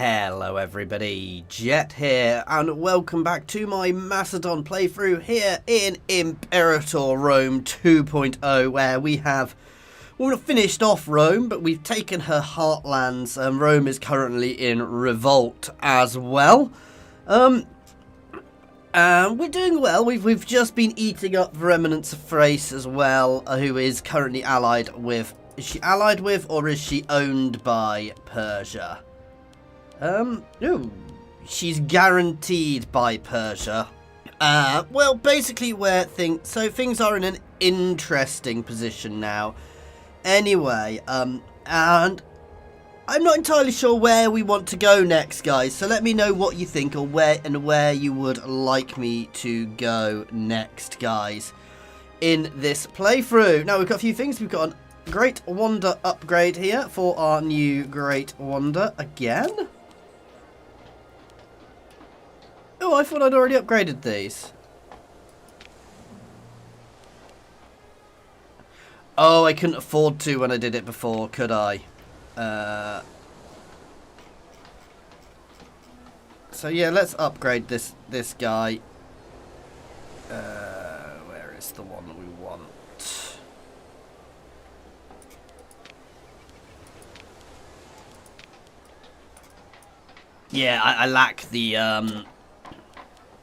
Hello everybody, Jet here, and welcome back to my Macedon playthrough here in Imperator Rome 2.0, where we've not finished off Rome, but we've taken her heartlands, and Rome is currently in revolt as well. We're doing well. We've just been eating up the remnants of Thrace as well, who is currently allied with... Is she allied with, or is she owned by Persia? No, she's guaranteed by Persia. Well, basically things are in an interesting position now. Anyway, and I'm not entirely sure where we want to go next, guys. So let me know what you think, or where you would like me to go next, guys, in this playthrough. Now, we've got a few things. We've got a Great Wonder upgrade here for our new Great Wonder again. Oh, I thought I'd already upgraded these. Oh, I couldn't afford to when I did it before, could I? So yeah, let's upgrade this guy. Where is the one we want? Yeah, I lack the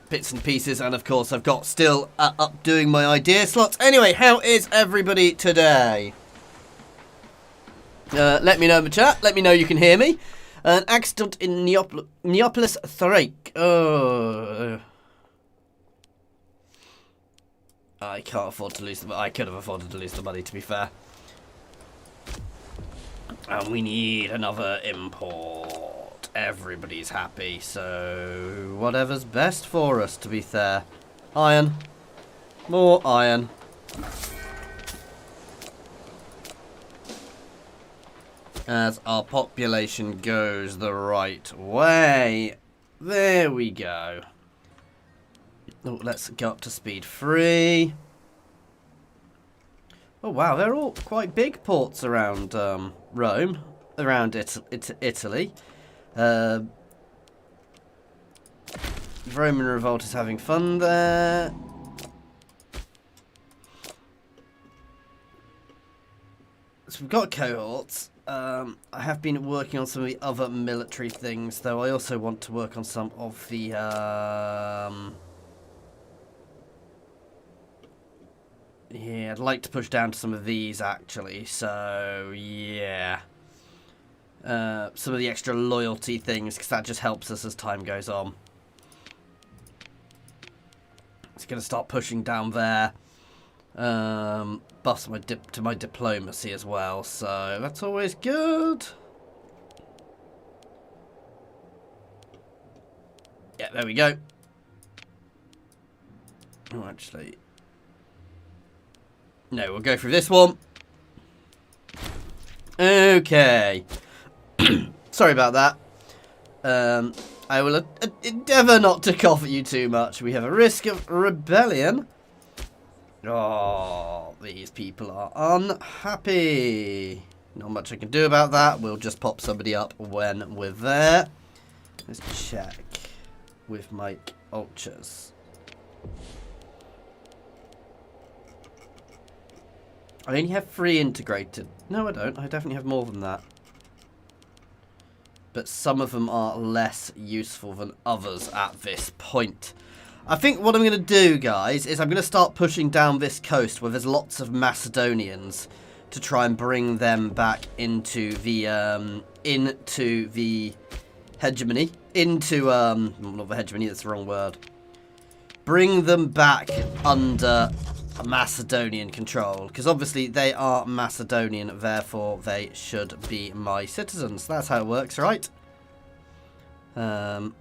bits and pieces, and of course I've got still up doing my idea slots. Anyway, how is everybody today? Let me know in the chat. Let me know you can hear me. An accident in Neapolis, Thrace. Oh, I can't afford to lose the money. I could have afforded to lose the money, to be fair. And we need another import. Everybody's happy, so whatever's best for us, to be fair. Iron. More iron. As our population goes the right way. There we go. Oh, let's go up to speed 3. Oh wow, they're all quite big ports around Rome, around Italy. Roman revolt is having fun there. So we've got cohorts. I have been working on some of the other military things, though I also want to work on some of the yeah, I'd like to push down to some of these actually, so yeah. Some of the extra loyalty things, because that just helps us as time goes on. It's going to start pushing down there. Buffs to my diplomacy as well, so that's always good. Yeah, there we go. Oh, actually... No, we'll go through this one. Okay. Sorry about that. I will endeavour not to cough at you too much. We have a risk of rebellion. Oh, these people are unhappy. Not much I can do about that. We'll just pop somebody up when we're there. Let's check with my ultras. I only have 3 integrated. No, I don't. I definitely have more than that. But some of them are less useful than others at this point. I think what I'm going to do, guys, is I'm going to start pushing down this coast where there's lots of Macedonians to try and bring them back into the hegemony. Not the hegemony, that's the wrong word. Bring them back under Macedonian control, because obviously they are Macedonian, therefore they should be my citizens. That's how it works, right? So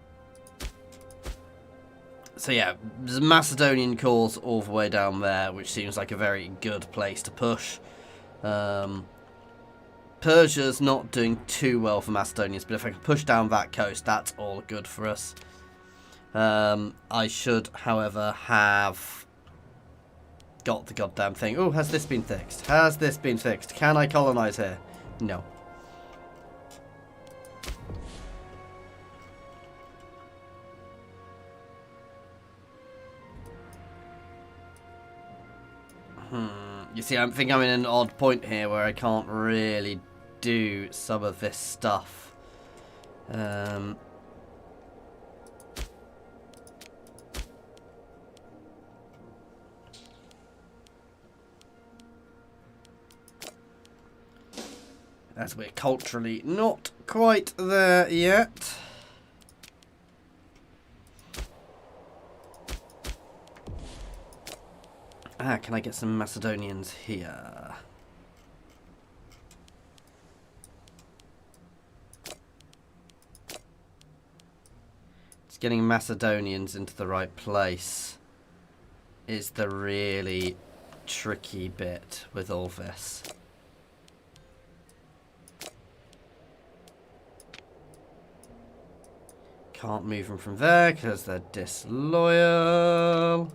yeah, there's a Macedonian cause all the way down there, which seems like a very good place to push. Persia's not doing too well for Macedonians, but if I can push down that coast, that's all good for us. I should, however, have got the goddamn thing. Oh, has this been fixed? Has this been fixed? Can I colonize here? No. You see, I think I'm in an odd point here where I can't really do some of this stuff. As we're culturally not quite there yet. Can I get some Macedonians here? It's getting Macedonians into the right place is the really tricky bit with all this. Can't move them from there because they're disloyal.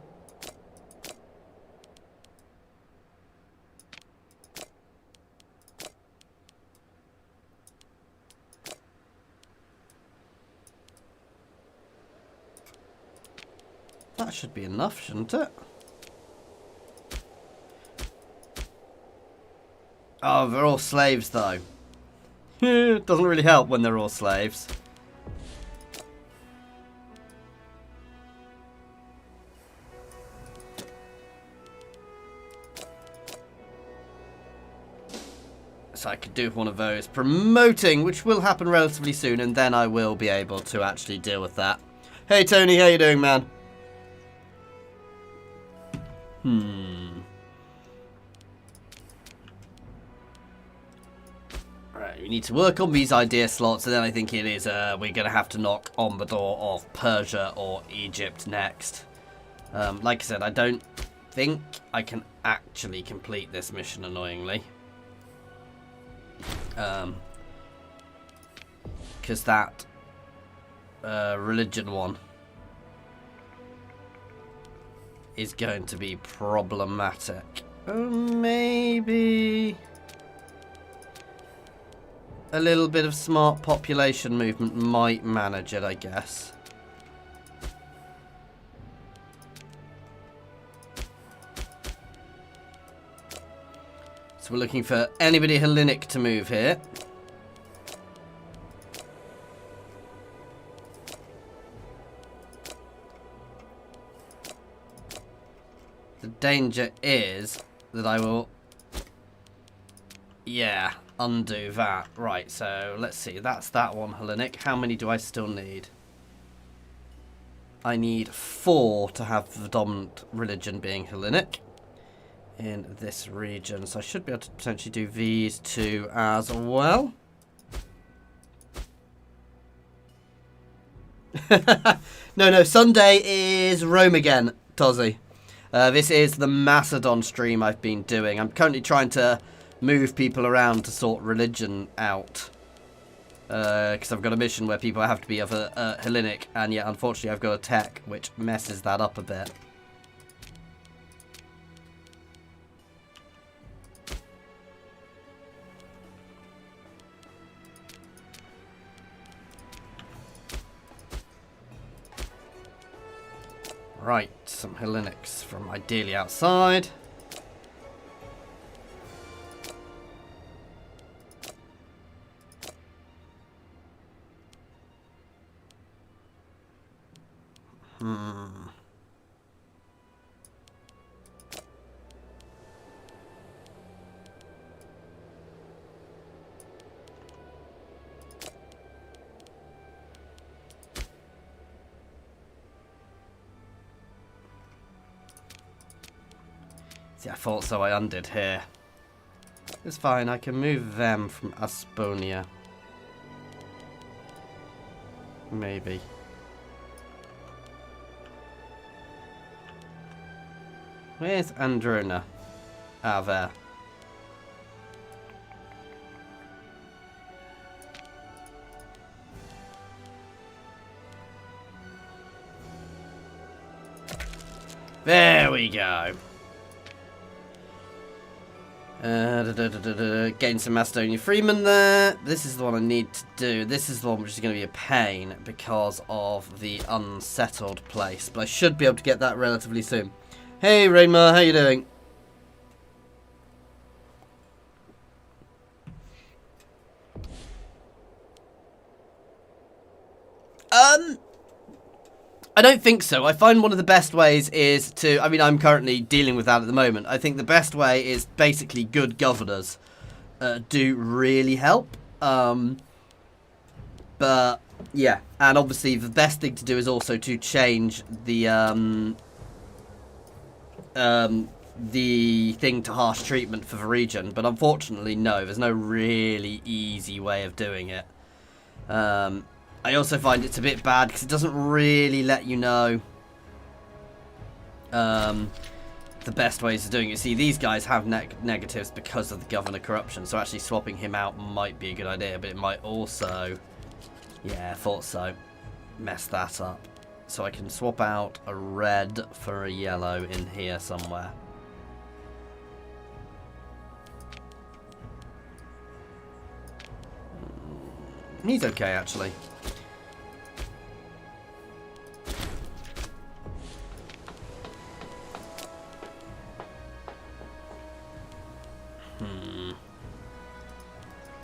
That should be enough, shouldn't it? Oh, they're all slaves, though. It doesn't really help when they're all slaves. So I could do one of those promoting, which will happen relatively soon, and then I will be able to actually deal with that. Hey, Tony, how you doing, man? Right, we need to work on these idea slots, and then I think it is we're going to have to knock on the door of Persia or Egypt next. Like I said, I don't think I can actually complete this mission, annoyingly. Because that religion one is going to be problematic. Maybe a little bit of smart population movement might manage it, I guess. So we're looking for anybody Hellenic to move here. The danger is that I will, yeah, undo that. Right, so let's see. That's that one, Hellenic. How many do I still need? I need 4 to have the dominant religion being Hellenic in this region. So I should be able to potentially do these 2 as well. No, Sunday is Rome again, Tozzy. This is the Macedon stream I've been doing. I'm currently trying to move people around to sort religion out. Because I've got a mission where people have to be of a Hellenic, and yet unfortunately I've got a tech which messes that up a bit. Right, some Hellenics from ideally outside. See, I thought so. I undid here. It's fine. I can move them from Asponia. Maybe. Where's Androna? Ah, there. There we go. Getting some Macedonian freemen there. This is the one I need to do. This is the one which is going to be a pain because of the unsettled place. But I should be able to get that relatively soon. Hey, Rainmar, how you doing? I don't think so. I find one of the best ways is to... I mean, I'm currently dealing with that at the moment. I think the best way is basically good governors do really help. But, yeah. And obviously, the best thing to do is also to change the thing to harsh treatment for the region. But unfortunately, no. There's no really easy way of doing it. I also find it's a bit bad because it doesn't really let you know the best ways of doing it. See, these guys have negatives because of the governor corruption, so actually swapping him out might be a good idea, but it might also, yeah, I thought so, mess that up. So I can swap out a red for a yellow in here somewhere. He's okay, actually.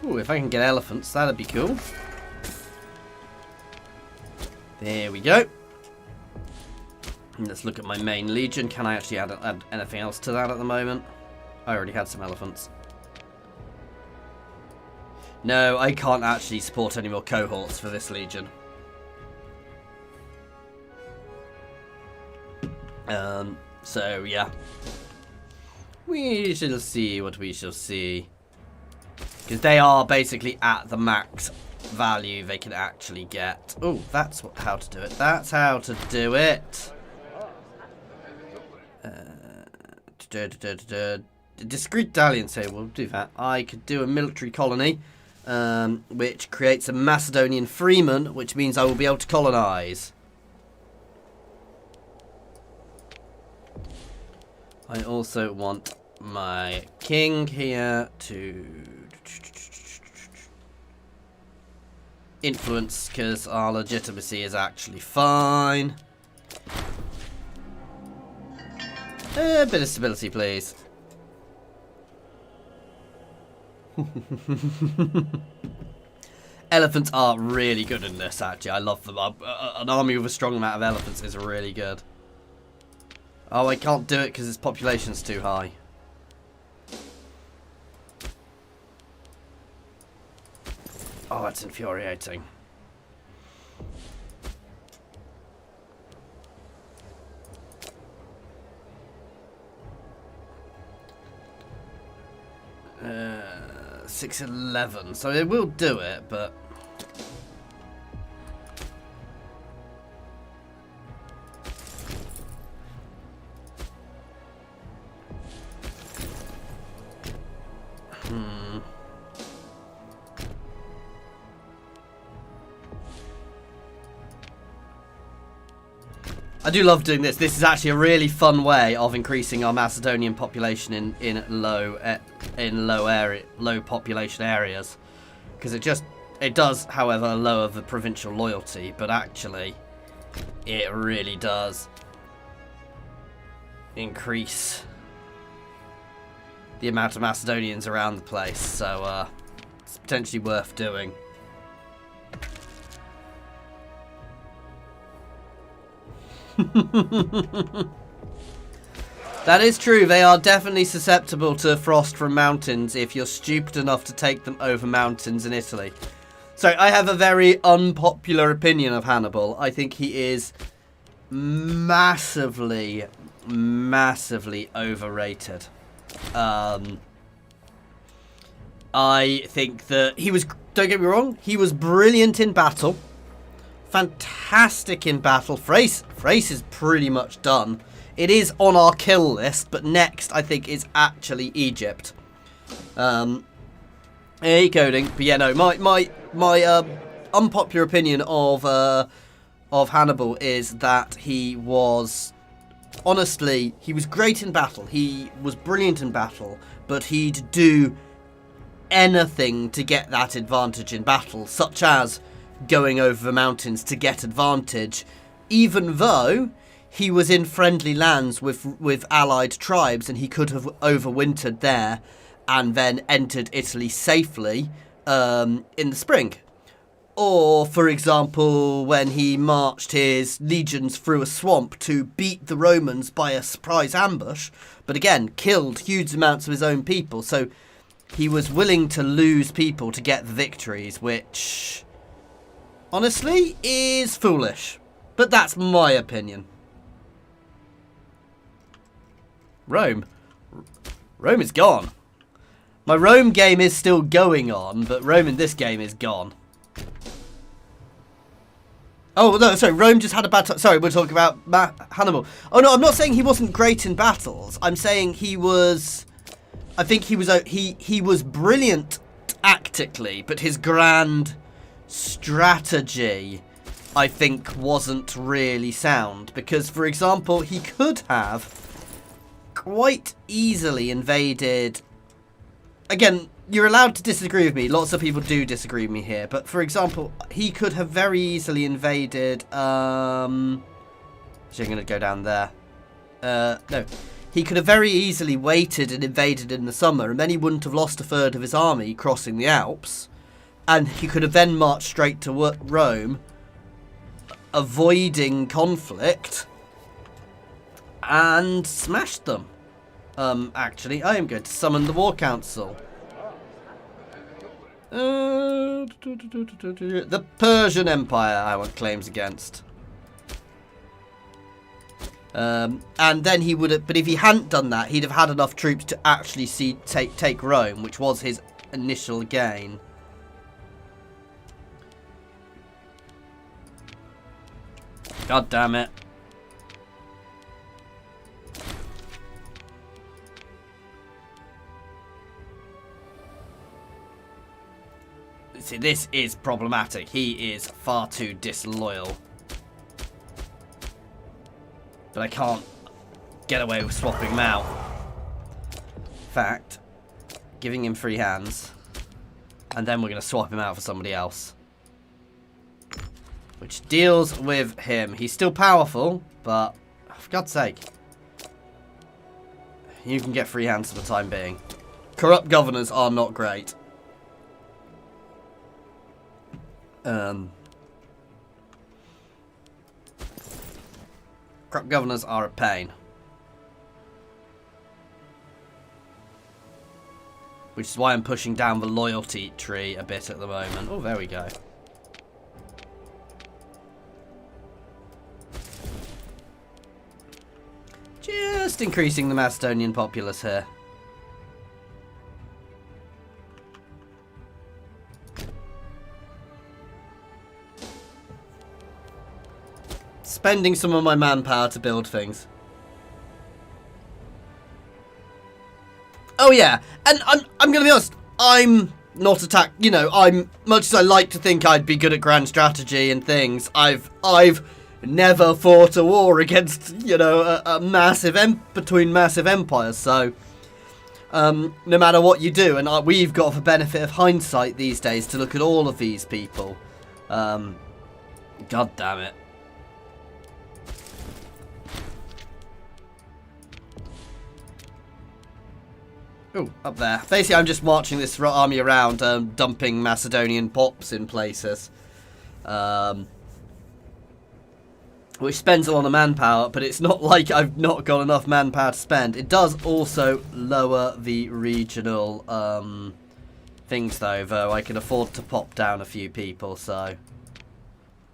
Ooh, if I can get elephants, that'd be cool. There we go. Let's look at my main legion. Can I actually add anything else to that at the moment? I already had some elephants. No, I can't actually support any more cohorts for this legion. So, yeah. We shall see what we shall see. Because they are basically at the max value they can actually get. Oh, that's how to do it. That's how to do it. Discreet dalliance here. We'll do that. I could do a military colony, which creates a Macedonian freeman, which means I will be able to colonize. I also want my king here to influence, because our legitimacy is actually fine. A bit of stability, please. Elephants are really good in this, actually. I love them. An army with a strong amount of elephants is really good. Oh, I can't do it because its population's too high. Oh, that's infuriating. Uh, 611. So it will do it, but... I do love doing this. This is actually a really fun way of increasing our Macedonian population in low population areas, because it does, however, lower the provincial loyalty, but actually it really does increase the amount of Macedonians around the place. So it's potentially worth doing. That is true. They are definitely susceptible to frost from mountains if you're stupid enough to take them over mountains in Italy. So I have a very unpopular opinion of Hannibal. I think he is massively overrated. I think that he was, don't get me wrong, he was brilliant in battle. Fantastic in battle. Thrace is pretty much done. It is on our kill list, but next I think is actually Egypt. Hey, coding. But yeah, no, my unpopular opinion of Hannibal is that he was, honestly, he was great in battle. He was brilliant in battle, but he'd do anything to get that advantage in battle, such as going over the mountains to get advantage, even though he was in friendly lands with allied tribes and he could have overwintered there and then entered Italy safely in the spring. Or, for example, when he marched his legions through a swamp to beat the Romans by a surprise ambush, but again, killed huge amounts of his own people. So he was willing to lose people to get victories, which, honestly, is foolish. But that's my opinion. Rome. Rome is gone. My Rome game is still going on, but Rome in this game is gone. Oh, no, sorry, Rome just had a bad time. Sorry, we're talking about Hannibal. Oh, no, I'm not saying he wasn't great in battles. I'm saying he was... I think he was brilliant tactically, but his grand strategy, I think, wasn't really sound. Because, for example, he could have quite easily invaded... Again, you're allowed to disagree with me. Lots of people do disagree with me here. But, for example, he could have very easily invaded... Actually, I'm going to go down there. No. He could have very easily waited and invaded in the summer, and then he wouldn't have lost a third of his army crossing the Alps. And he could have then marched straight to Rome, avoiding conflict, and smashed them. Actually, I am going to summon the War Council. The Persian Empire I want claims against. And then he would have, but if he hadn't done that, he'd have had enough troops to actually take Rome, which was his initial gain. God damn it. See, this is problematic. He is far too disloyal. But I can't get away with swapping him out. In fact, giving him free hands. And then we're going to swap him out for somebody else. Which deals with him. He's still powerful, but for God's sake. You can get free hands for the time being. Corrupt governors are not great. Corrupt governors are a pain. Which is why I'm pushing down the loyalty tree a bit at the moment. Oh, there we go. Just increasing the Macedonian populace here. Spending some of my manpower to build things. Oh yeah, and I'm gonna be honest, I'm not attack. You know, I'm much as I like to think I'd be good at grand strategy and things. I've never fought a war against, you know, a massive between massive empires. So no matter what you do, and we've got the benefit of hindsight these days to look at all of these people. God damn it. Oh, up there. Basically, I'm just marching this army around, dumping Macedonian pops in places. Which spends a lot of manpower, but it's not like I've not got enough manpower to spend. It does also lower the regional things, though I can afford to pop down a few people, so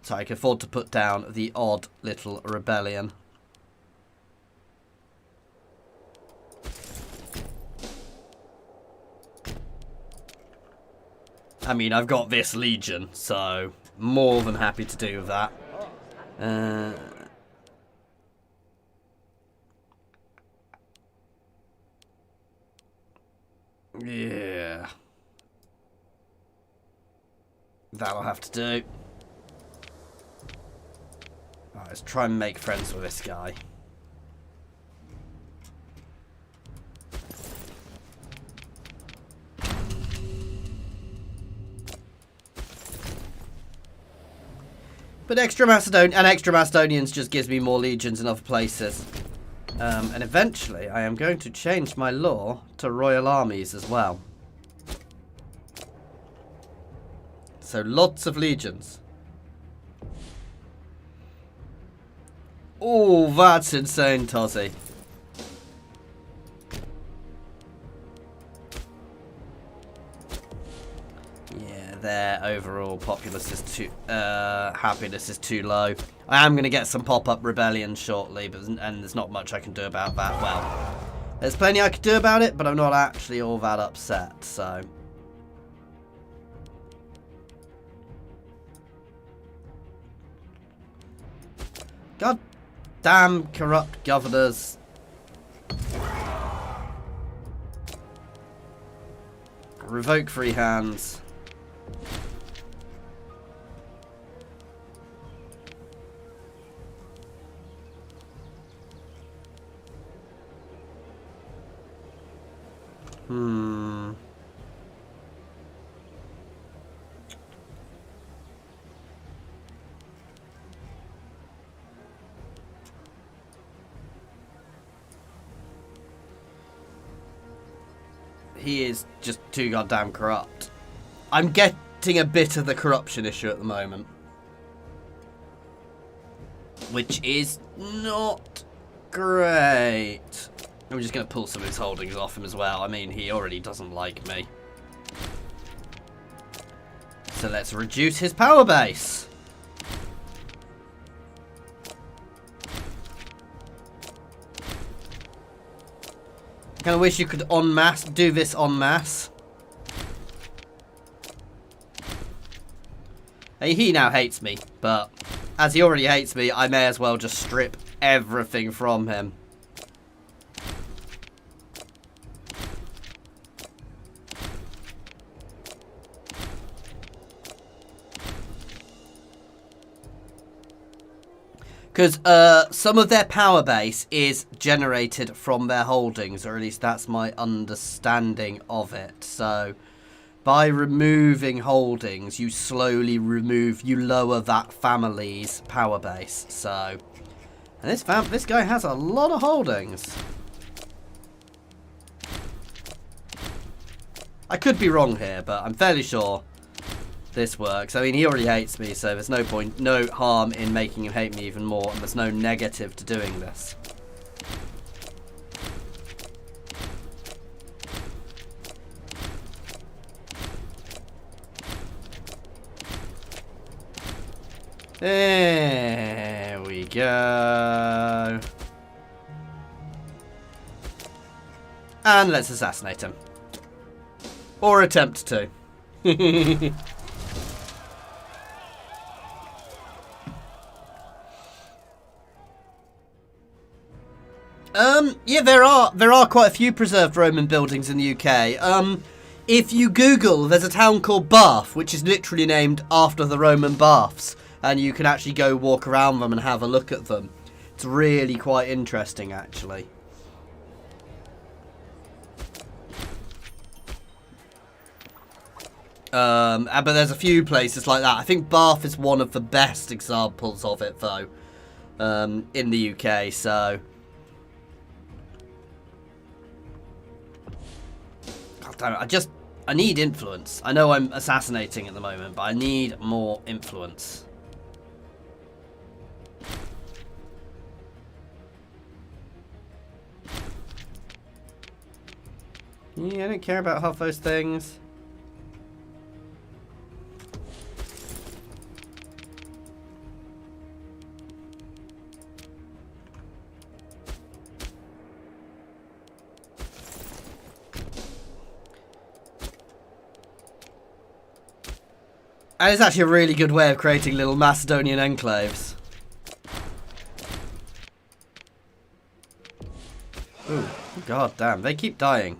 I can afford to put down the odd little rebellion. I mean, I've got this legion, so more than happy to do with that. Yeah. That'll have to do. Right, let's try and make friends with this guy. But extra Macedonians just gives me more legions in other places. And eventually I am going to change my law to royal armies as well. So lots of legions. Oh, that's insane, Tozzy. Yeah, their overall populace is too happiness is too low. I am going to get some pop-up rebellions shortly, but and there's not much I can do about that. Well, there's plenty I could do about it, but I'm not actually all that upset, so. God damn corrupt governors. Revoke free hands. He is just too goddamn corrupt. I'm getting a bit of the corruption issue at the moment. Which is not great. I'm just going to pull some of his holdings off him as well. I mean, he already doesn't like me. So let's reduce his power base. I kind of wish you could do this en masse. He now hates me, but as he already hates me, I may as well just strip everything from him. Because some of their power base is generated from their holdings, or at least that's my understanding of it. So, by removing holdings, you slowly lower that family's power base. So, and this guy has a lot of holdings. I could be wrong here, but I'm fairly sure this works. I mean, he already hates me, so there's no point, no harm in making him hate me even more, and there's no negative to doing this. There we go. And let's assassinate him. Or attempt to. Yeah, there are quite a few preserved Roman buildings in the UK. If you Google, there's a town called Bath, which is literally named after the Roman baths, and you can actually go walk around them and have a look at them. It's really quite interesting, actually. But there's a few places like that. I think Bath is one of the best examples of it, though, in the UK, so. God damn it, I need influence. I know I'm assassinating at the moment, but I need more influence. Yeah, I don't care about half those things. And it's actually a really good way of creating little Macedonian enclaves. Ooh, god damn, they keep dying.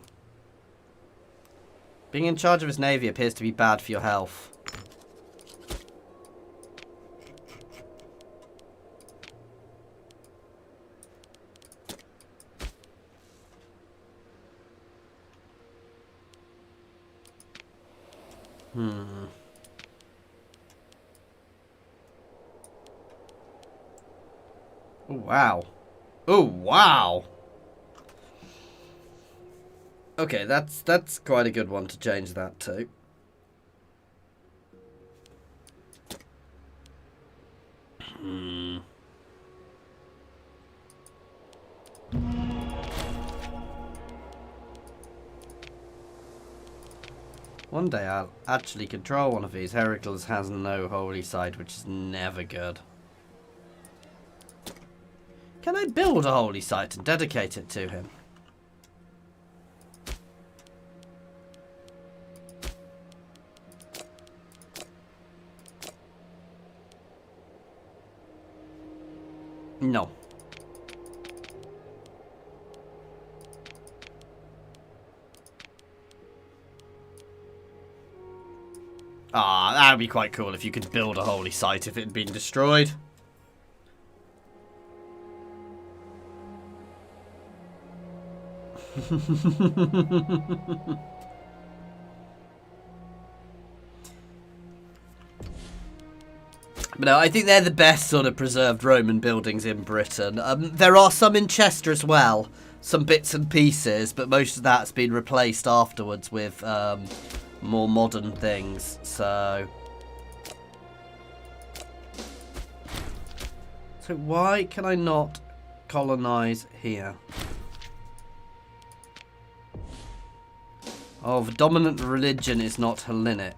Being in charge of his navy appears to be bad for your health. Oh, wow. Oh, wow. Okay, that's quite a good one to change that to. Hmm. One day I'll actually control one of these. Heracles has no holy site, which is never good. Can I build a holy site and dedicate it to him? No. Ah, that would be quite cool if you could build a holy site if it had been destroyed. But no, I think they're the best sort of preserved Roman buildings in Britain. There are some in Chester as well, some bits and pieces, but most of that's been replaced afterwards with more modern things. So why can I not colonize here? Oh, the dominant religion is not Hellenic.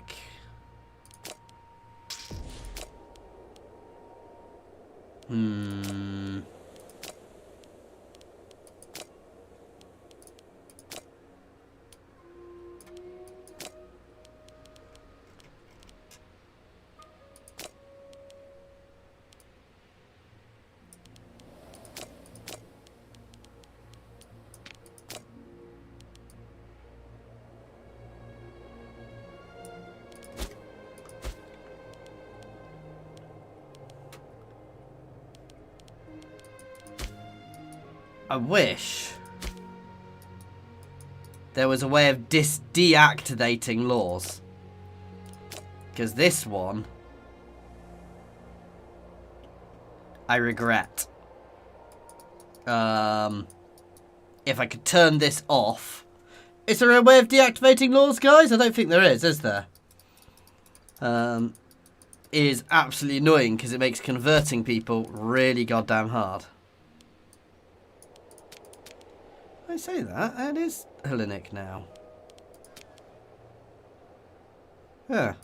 I wish there was a way of deactivating laws. Because this one, I regret. If I could turn this off. Is there a way of deactivating laws, guys? I don't think there is there? It is absolutely annoying because it makes converting people really goddamn hard. I say that, it is Hellenic now. Yeah.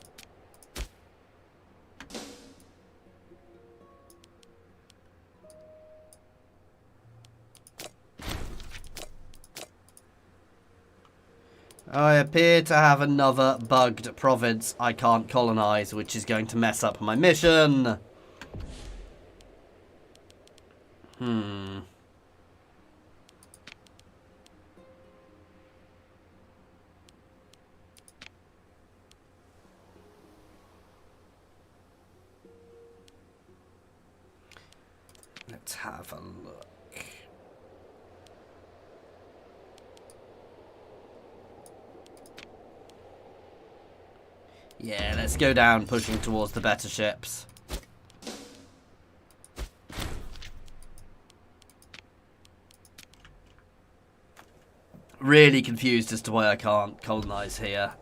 I appear to have another bugged province I can't colonize, which is going to mess up my mission. Let's have a look. Yeah, let's go down, pushing towards the better ships. Really confused as to why I can't colonize here.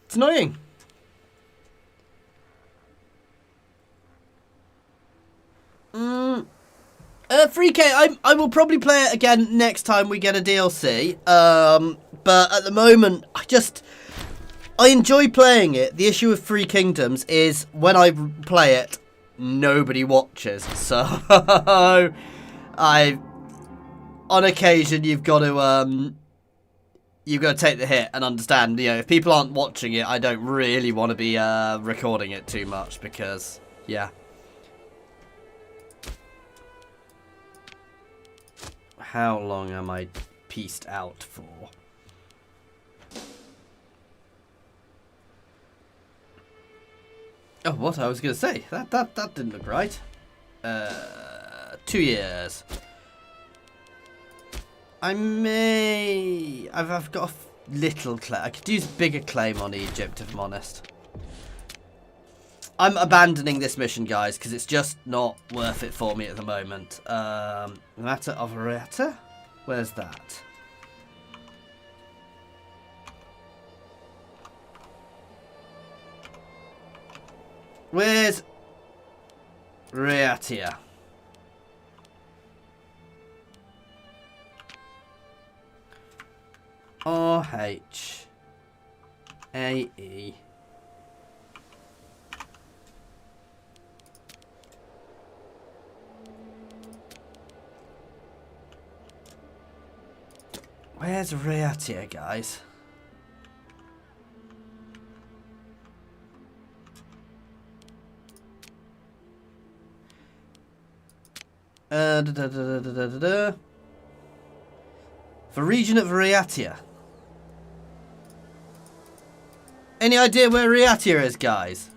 It's annoying. 3K, I will probably play it again next time we get a DLC. But at the moment, I enjoy playing it. The issue with Three Kingdoms is when I play it, nobody watches. So, on occasion, you've got to take the hit and understand, you know, if people aren't watching it, I don't really want to be recording it too much because, yeah. How long am I pieced out for? Oh, what? I was going to say. That didn't look right. 2 years. I've got a little claim. I could use a bigger claim on Egypt, if I'm honest. I'm abandoning this mission, guys, because it's just not worth it for me at the moment. Matter of Reta? Where's that? Where's Rhaetia? R-H-A-E. Where's Rhaetia, guys? The region of Rhaetia. Any idea where Rhaetia is, guys?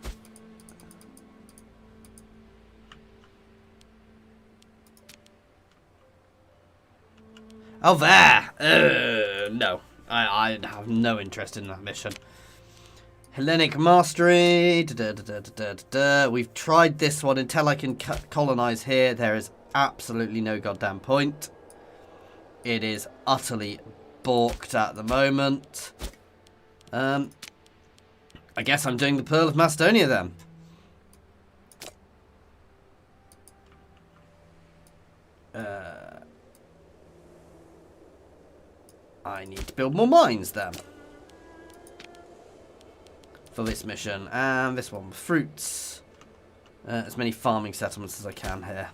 Oh, there! No. I have no interest in that mission. Hellenic Mastery. We've tried this one until I can colonize here. There is absolutely no goddamn point. It is utterly balked at the moment. I guess I'm doing the Pearl of Macedonia then. I need to build more mines then for this mission, and this one, fruits. As many farming settlements as I can here.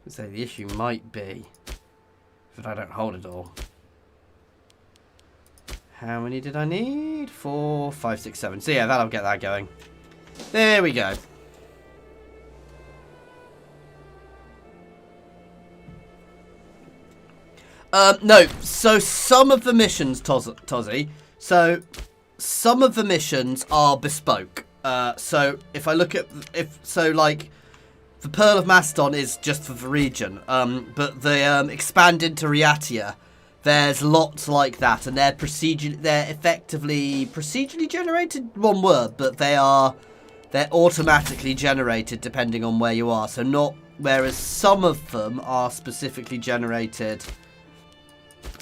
So the issue might be that I don't hold it all. How many did I need? 4, 5, 6, 7. So yeah, that'll get that going. There we go. No, so some of the missions, Tozzy, so some of the missions are bespoke. So if I look at, like, the Pearl of Macedon is just for the region, but the expand into Rhaetia, there's lots like that, and they're effectively procedurally generated, one word, but they're automatically generated depending on where you are. So not, whereas some of them are specifically generated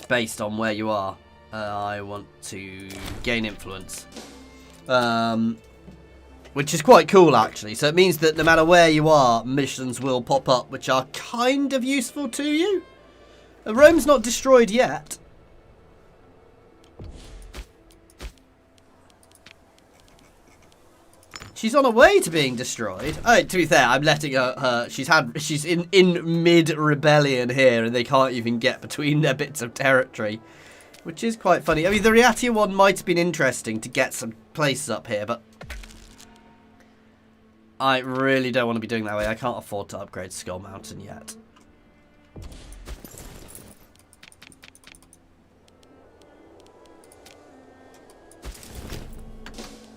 based on where you are. I want to gain influence. Which is quite cool, actually. So it means that no matter where you are, missions will pop up, which are kind of useful to you. Rome's not destroyed yet. She's on her way to being destroyed. Oh, to be fair, I'm letting her. She's in mid-rebellion here, and they can't even get between their bits of territory, which is quite funny. I mean, the Rhaetia one might have been interesting to get some places up here, but I really don't want to be doing that way. I can't afford to upgrade Skull Mountain yet.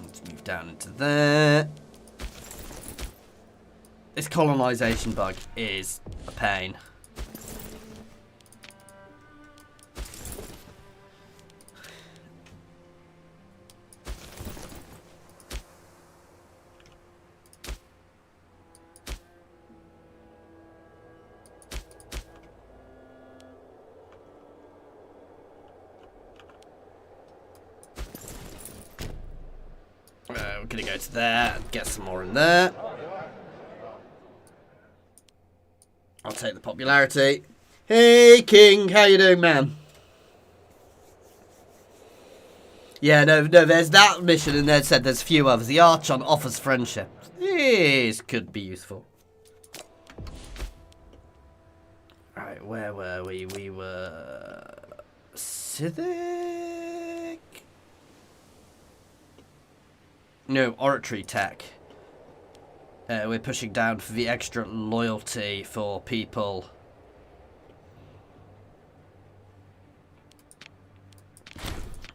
Let's move down into there. This colonization bug is a pain. We're gonna go to there and get some more in there. I'll take the popularity. Hey King, how you doing, man? Yeah, no, there's that mission, and there's a few others. The Archon offers friendship. This could be useful. Right, where were we? We were Civic? No, oratory tech. We're pushing down for the extra loyalty for people.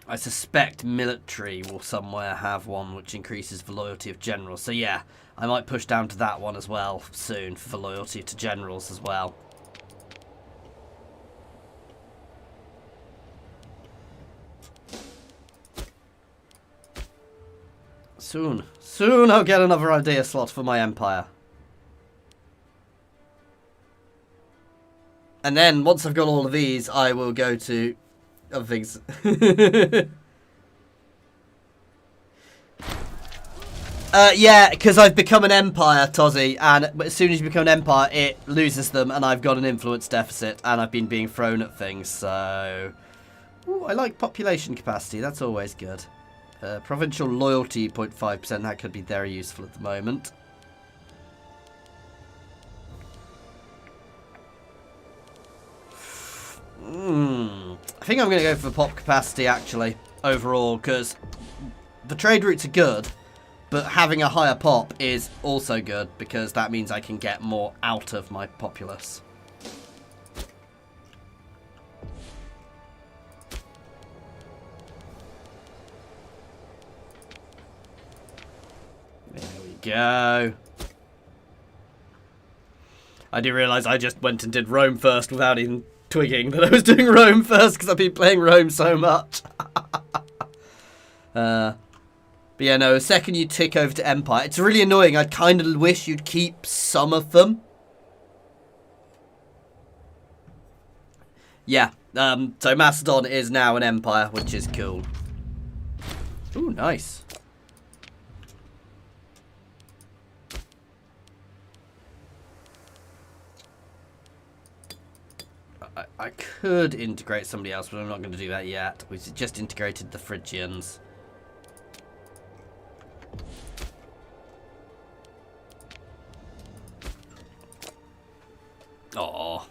I suspect military will somewhere have one which increases the loyalty of generals. So yeah, I might push down to that one as well soon for the loyalty to generals as well. Soon. Soon I'll get another idea slot for my empire. And then, once I've got all of these, I will go to other things. Yeah, because I've become an empire, Tozzy, and as soon as you become an empire, it loses them, and I've got an influence deficit, and I've been being thrown at things, so... Ooh, I like population capacity, that's always good. Provincial loyalty, 0.5%, that could be very useful at the moment. I think I'm going to go for pop capacity, actually, overall, because the trade routes are good, but having a higher pop is also good, because that means I can get more out of my populace. There we go. I do realise I just went and did Rome first without even twigging that I was doing Rome first because I've been playing Rome so much. But yeah, no, the second you tick over to Empire, it's really annoying. I kind of wish you'd keep some of them. Yeah, so Macedon is now an empire, which is cool. Ooh, nice. I could integrate somebody else, but I'm not going to do that yet. We've just integrated the Phrygians. Oh.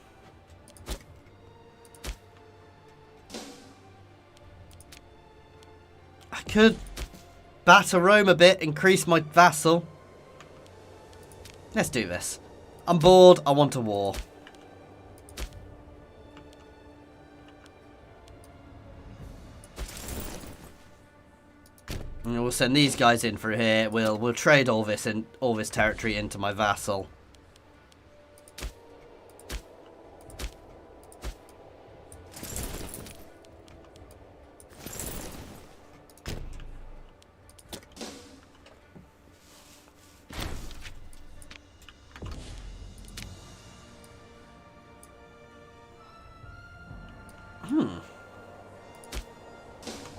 I could batter Rome a bit, increase my vassal. Let's do this. I'm bored. I want a war. And we'll send these guys in for here. We'll trade all this territory into my vassal.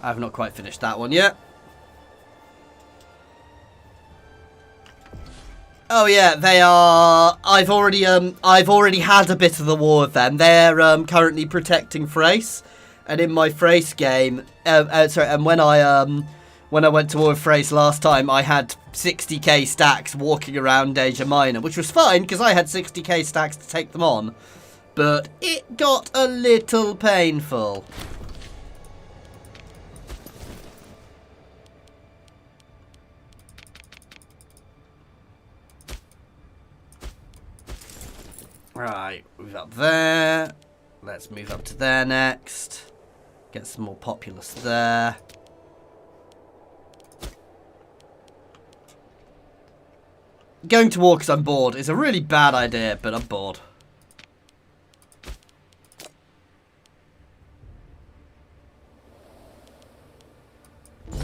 I've not quite finished that one yet. Oh yeah, they are. I've already had a bit of the war with them. They're currently protecting Thrace, and in my Thrace game, and when I went to war with Thrace last time, I had 60k stacks walking around Asia Minor, which was fine because I had 60k stacks to take them on, but it got a little painful. Right, move up there. Let's move up to there next. Get some more populace there. Going to war because I'm bored is a really bad idea, but I'm bored.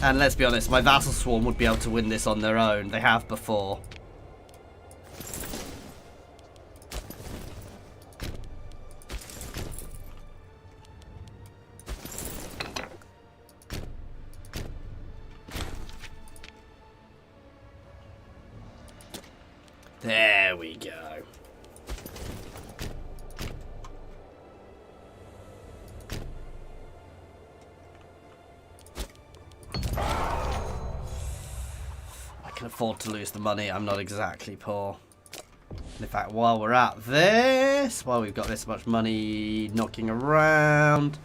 And let's be honest, my vassal swarm would be able to win this on their own. They have before. There we go. I can afford to lose the money. I'm not exactly poor. In fact, while we're at this, while we've got this much money knocking around,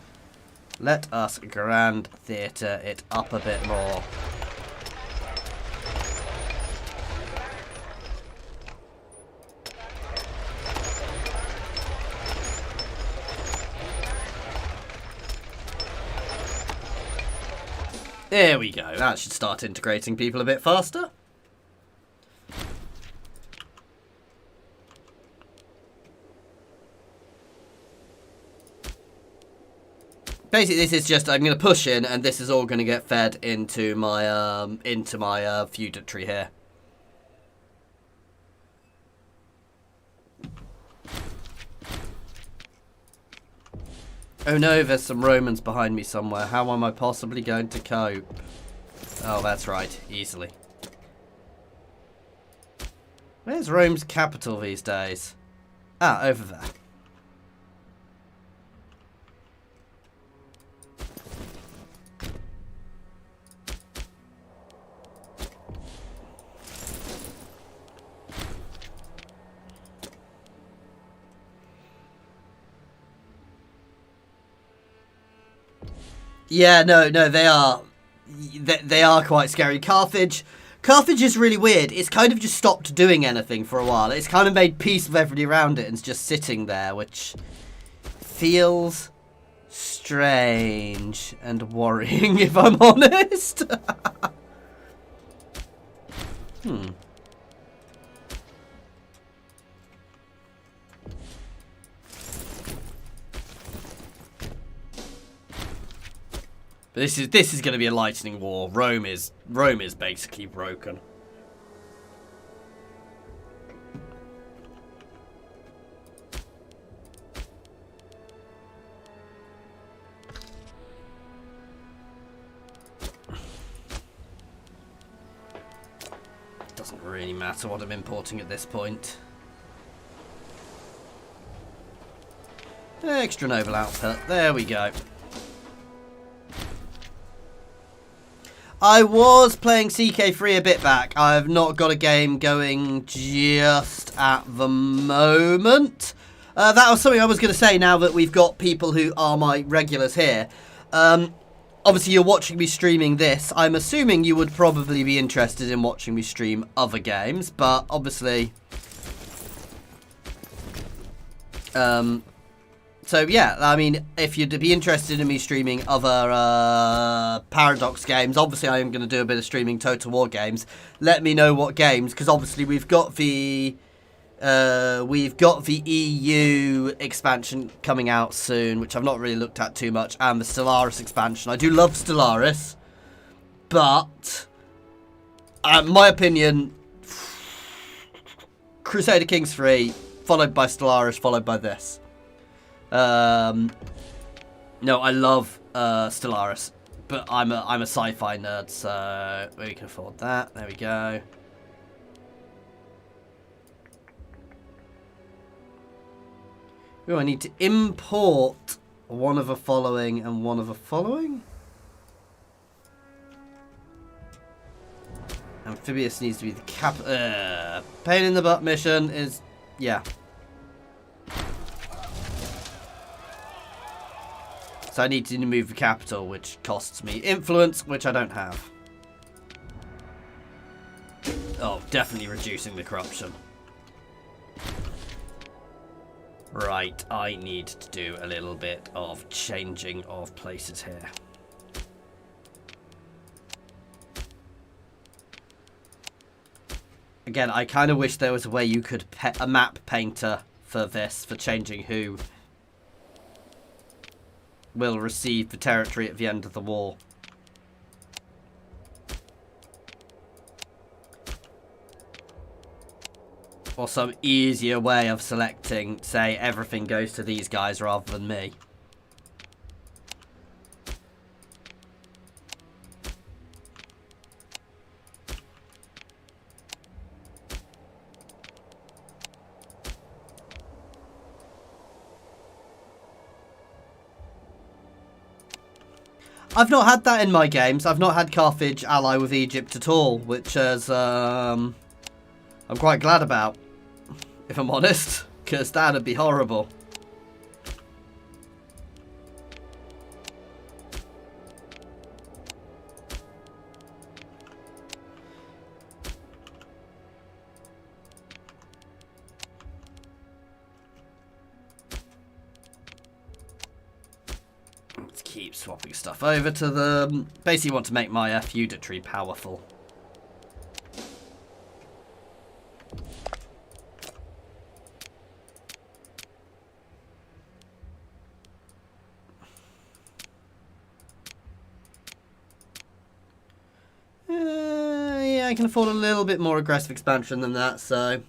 let us Grand Theatre it up a bit more. There we go. That should start integrating people a bit faster. Basically, this is just, I'm going to push in, and this is all going to get fed into my feudatory here. Oh no, there's some Romans behind me somewhere. How am I possibly going to cope? Oh, that's right. Easily. Where's Rome's capital these days? Ah, over there. Yeah, no, they are quite scary. Carthage is really weird. It's kind of just stopped doing anything for a while. It's kind of made peace with everybody around it and it's just sitting there, which feels strange and worrying, if I'm honest. But this is going to be a lightning war. Rome is basically broken. Doesn't really matter what I'm importing at this point. Extra noble output. There we go. I was playing CK3 a bit back. I've not got a game going just at the moment. That was something I was going to say now that we've got people who are my regulars here. Obviously, you're watching me streaming this. I'm assuming you would probably be interested in watching me stream other games, but obviously... So yeah, I mean, if you'd be interested in me streaming other Paradox games, obviously I am going to do a bit of streaming Total War games. Let me know what games, because obviously we've got the EU expansion coming out soon, which I've not really looked at too much, and the Stellaris expansion. I do love Stellaris, but my opinion, Crusader Kings 3, followed by Stellaris, followed by this. No, I love Stellaris, but I'm a sci-fi nerd, so we can afford that. There we go. Oh, I need to import one of the following and one of the following. Amphibious needs to be the pain in the butt mission is, yeah. So I need to move the capital, which costs me influence, which I don't have. Oh, definitely reducing the corruption. Right, I need to do a little bit of changing of places here. Again, I kind of wish there was a way you could a map painter for this, for changing who will receive the territory at the end of the war. Or some easier way of selecting, say, everything goes to these guys rather than me. I've not had that in my games. I've not had Carthage ally with Egypt at all, which is, I'm quite glad about, if I'm honest, because that'd be horrible. Let's keep swapping stuff over to them. Basically want to make my feudatory powerful. I can afford a little bit more aggressive expansion than that, so...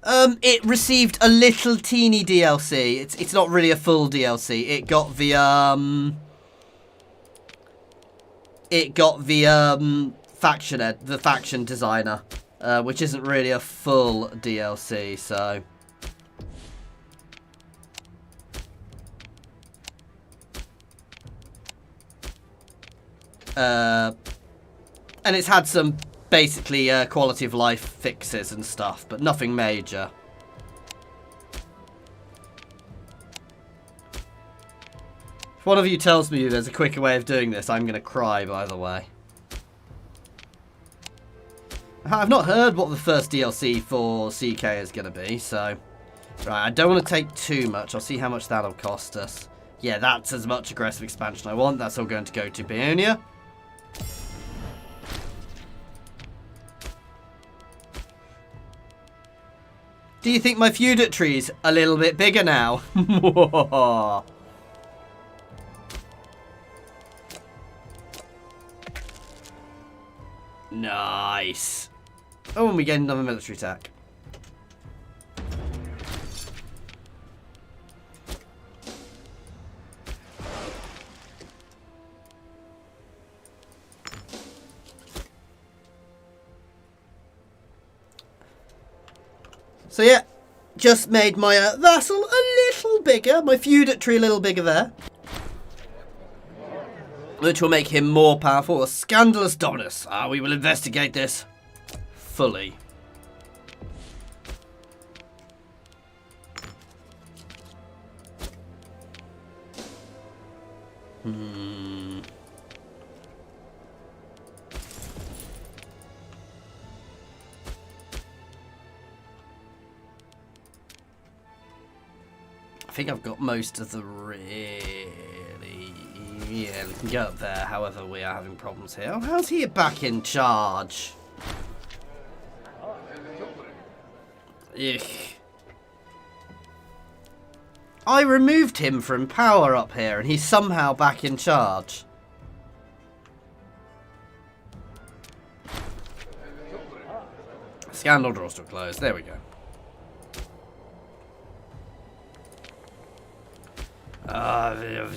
it received a little teeny DLC. It's not really a full DLC. It got the, faction designer, which isn't really a full DLC, so... and it's had some, basically, quality of life fixes and stuff, but nothing major. If one of you tells me there's a quicker way of doing this, I'm going to cry, by the way. I've not heard what the first DLC for CK is going to be, so... Right, I don't want to take too much. I'll see how much that'll cost us. Yeah, that's as much aggressive expansion I want. That's all going to go to Baeonia. Do you think my feudatory's a little bit bigger now? Nice. Oh, and we get another military attack. So yeah, just made my vassal a little bigger, my feudatory a little bigger there. Which will make him more powerful. A scandalous dominus. We will investigate this fully. I think I've got most of the really... Yeah, we can go up there, however we are having problems here. Oh, how's he back in charge? Ugh. I removed him from power up here, and he's somehow back in charge. Scandal draws to a close. There we go.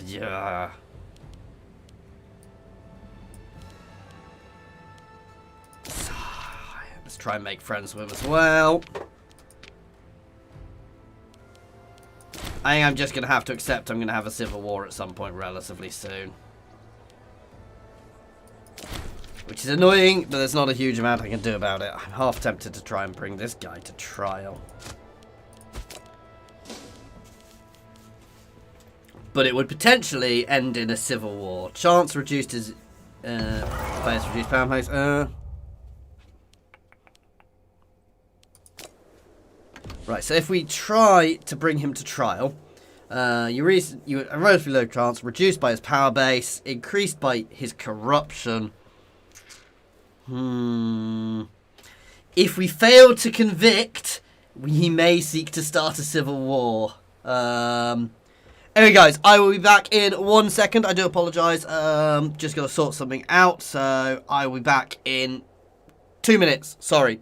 Yeah. Let's try and make friends with him as well. I think I'm just going to have to accept I'm going to have a civil war at some point relatively soon. Which is annoying, but there's not a huge amount I can do about it. I'm half tempted to try and bring this guy to trial. But it would potentially end in a civil war. Chance reduced his... players reduced power place. Right, so if we try to bring him to trial, you a relatively low chance, reduced by his power base, increased by his corruption. If we fail to convict, he may seek to start a civil war. Anyway, guys, I will be back in 1 second. I do apologise. Just got to sort something out, so I will be back in 2 minutes. Sorry.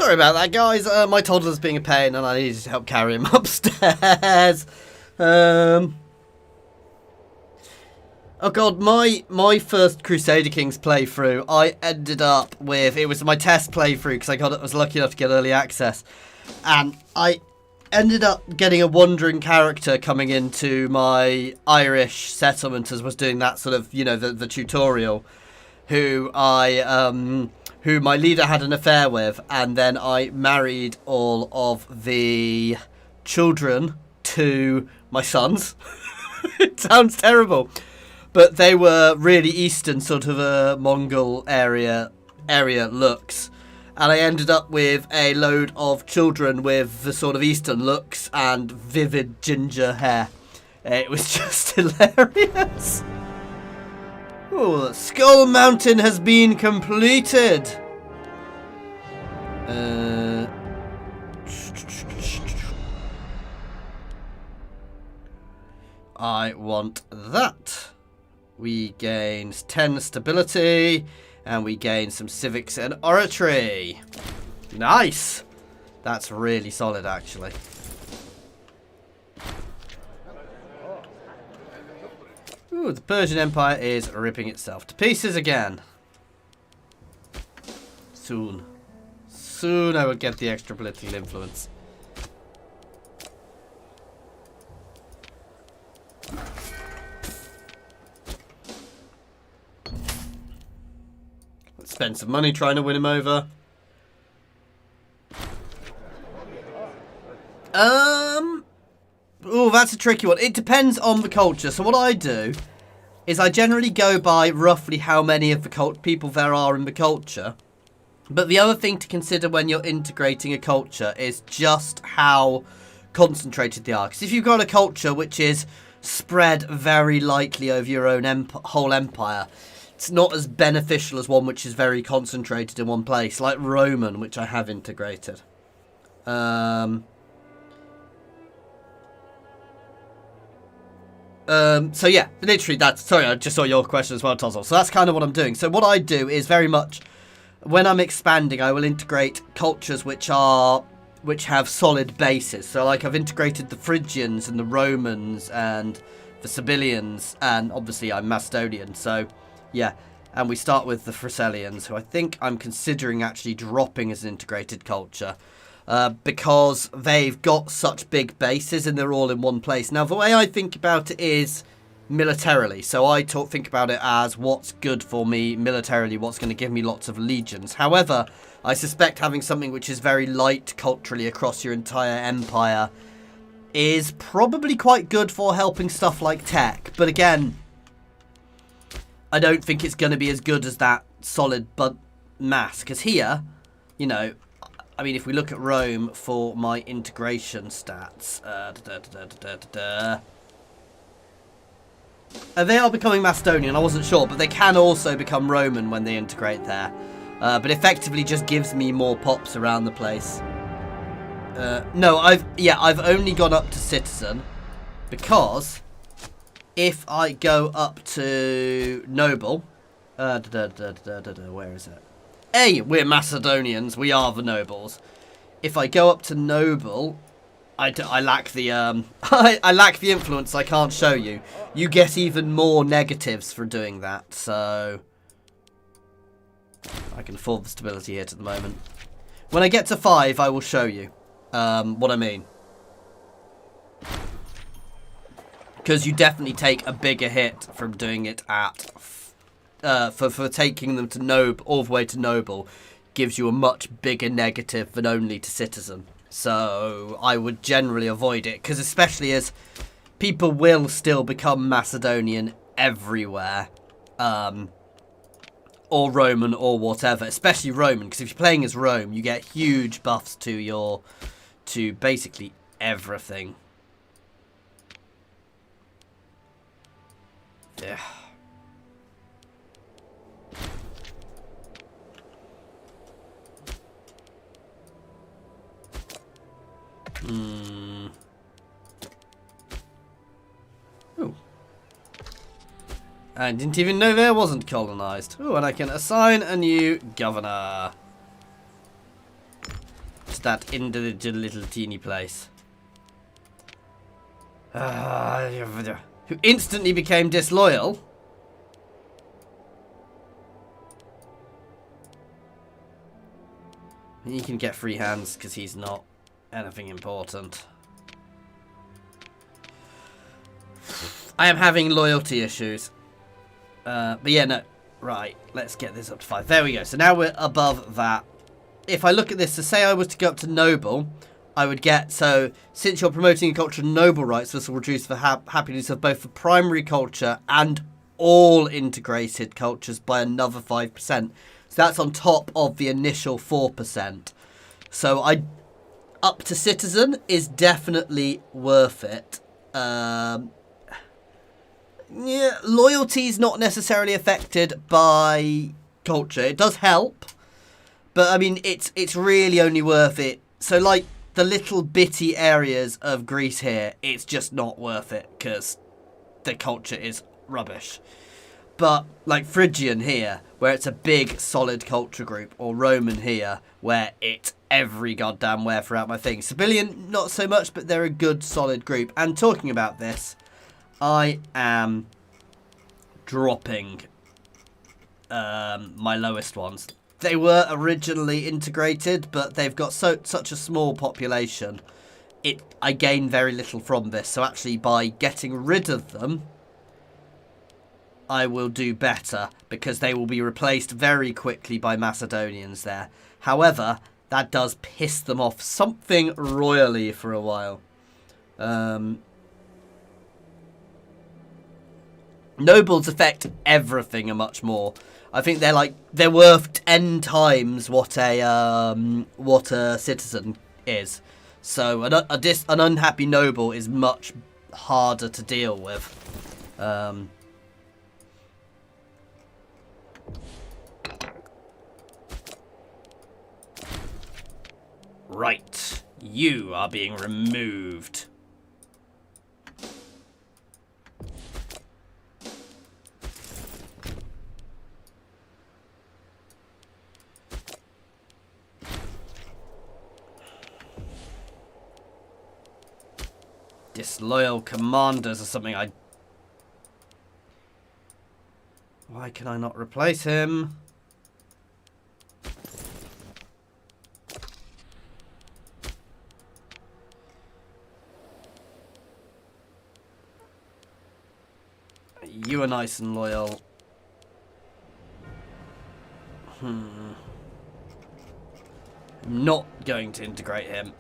Sorry about that, guys. My toddler's being a pain and I needed to help carry him upstairs. Oh god, my first Crusader Kings playthrough, I ended up with, it was my test playthrough because I was lucky enough to get early access, and I ended up getting a wandering character coming into my Irish settlement as was doing that sort of, you know, the tutorial, who who my leader had an affair with, and then I married all of the children to my sons. It sounds terrible. But they were really Eastern, sort of Mongol area looks. And I ended up with a load of children with the sort of Eastern looks and vivid ginger hair. It was just hilarious. Oh, Skull Mountain has been completed. I want that. We gain 10 stability, and we gain some civics and oratory. Nice! That's really solid, actually. Ooh, the Persian Empire is ripping itself to pieces again. Soon. Soon I will get the extra political influence. Let's spend some money trying to win him over. Oh, that's a tricky one. It depends on the culture. So what I do is I generally go by roughly how many of the people there are in the culture. But the other thing to consider when you're integrating a culture is just how concentrated they are. Because if you've got a culture which is spread very lightly over your own whole empire, it's not as beneficial as one which is very concentrated in one place, like Roman, which I have integrated. So yeah, literally that's, sorry, I just saw your question as well, Tozzle. So that's kind of what I'm doing. So what I do is very much, when I'm expanding, I will integrate cultures which have solid bases. So like I've integrated the Phrygians and the Romans and the Sibyllians, and obviously I'm Macedonian, so yeah. And we start with the Thessalians, who I think I'm considering actually dropping as an integrated culture. Because they've got such big bases and they're all in one place. Now, the way I think about it is militarily. So I think about it as what's good for me militarily, what's going to give me lots of legions. However, I suspect having something which is very light culturally across your entire empire is probably quite good for helping stuff like tech. But again, I don't think it's going to be as good as that solid mass. Because here, you know, I mean, if we look at Rome for my integration stats, they are becoming Macedonian, I wasn't sure, but they can also become Roman when they integrate there. But effectively just gives me more pops around the place. No, I've only gone up to citizen, because if I go up to noble, where is it? Hey, we're Macedonians. We are the nobles. If I go up to noble, I lack the I lack the influence. I can't show you. You get even more negatives for doing that. So I can afford the stability hit at the moment. When I get to 5, I will show you what I mean. Because you definitely take a bigger hit from doing it at for taking them to all the way to noble, gives you a much bigger negative than only to citizen. So I would generally avoid it, because especially as people will still become Macedonian everywhere, or Roman or whatever, especially Roman, because if you're playing as Rome, you get huge buffs to basically everything. Yeah. Ooh. I didn't even know there wasn't colonized. Ooh, and I can assign a new governor. just that individual little teeny place. Who instantly became disloyal. He can get free hands because he's not anything important. I am having loyalty issues. But yeah, no. Right, let's get this up to 5. There we go. So now we're above that. If I look at this, so say I was to go up to noble, I would get, so since you're promoting a culture of noble rights, this will reduce the happiness of both the primary culture and all integrated cultures by another 5%. So that's on top of the initial 4%. So up to citizen is definitely worth it. Yeah, loyalty is not necessarily affected by culture. It does help, but I mean, it's really only worth it. So like the little bitty areas of Greece here, it's just not worth it because the culture is rubbish. But like Phrygian here, where it's a big solid culture group, or Roman here, where it's every goddamn where throughout my thing. Sibyllian, not so much, but they're a good solid group. And talking about this, I am dropping my lowest ones. They were originally integrated, but they've got such a small population. I gain very little from this. So actually, by getting rid of them, I will do better because they will be replaced very quickly by Macedonians there. However, that does piss them off something royally for a while. Nobles affect everything and much more. I think they're worth 10 times what a citizen is. So an unhappy noble is much harder to deal with. Right, you are being removed. Disloyal commanders or something. Why can I not replace him? You are nice and loyal. I'm not going to integrate him.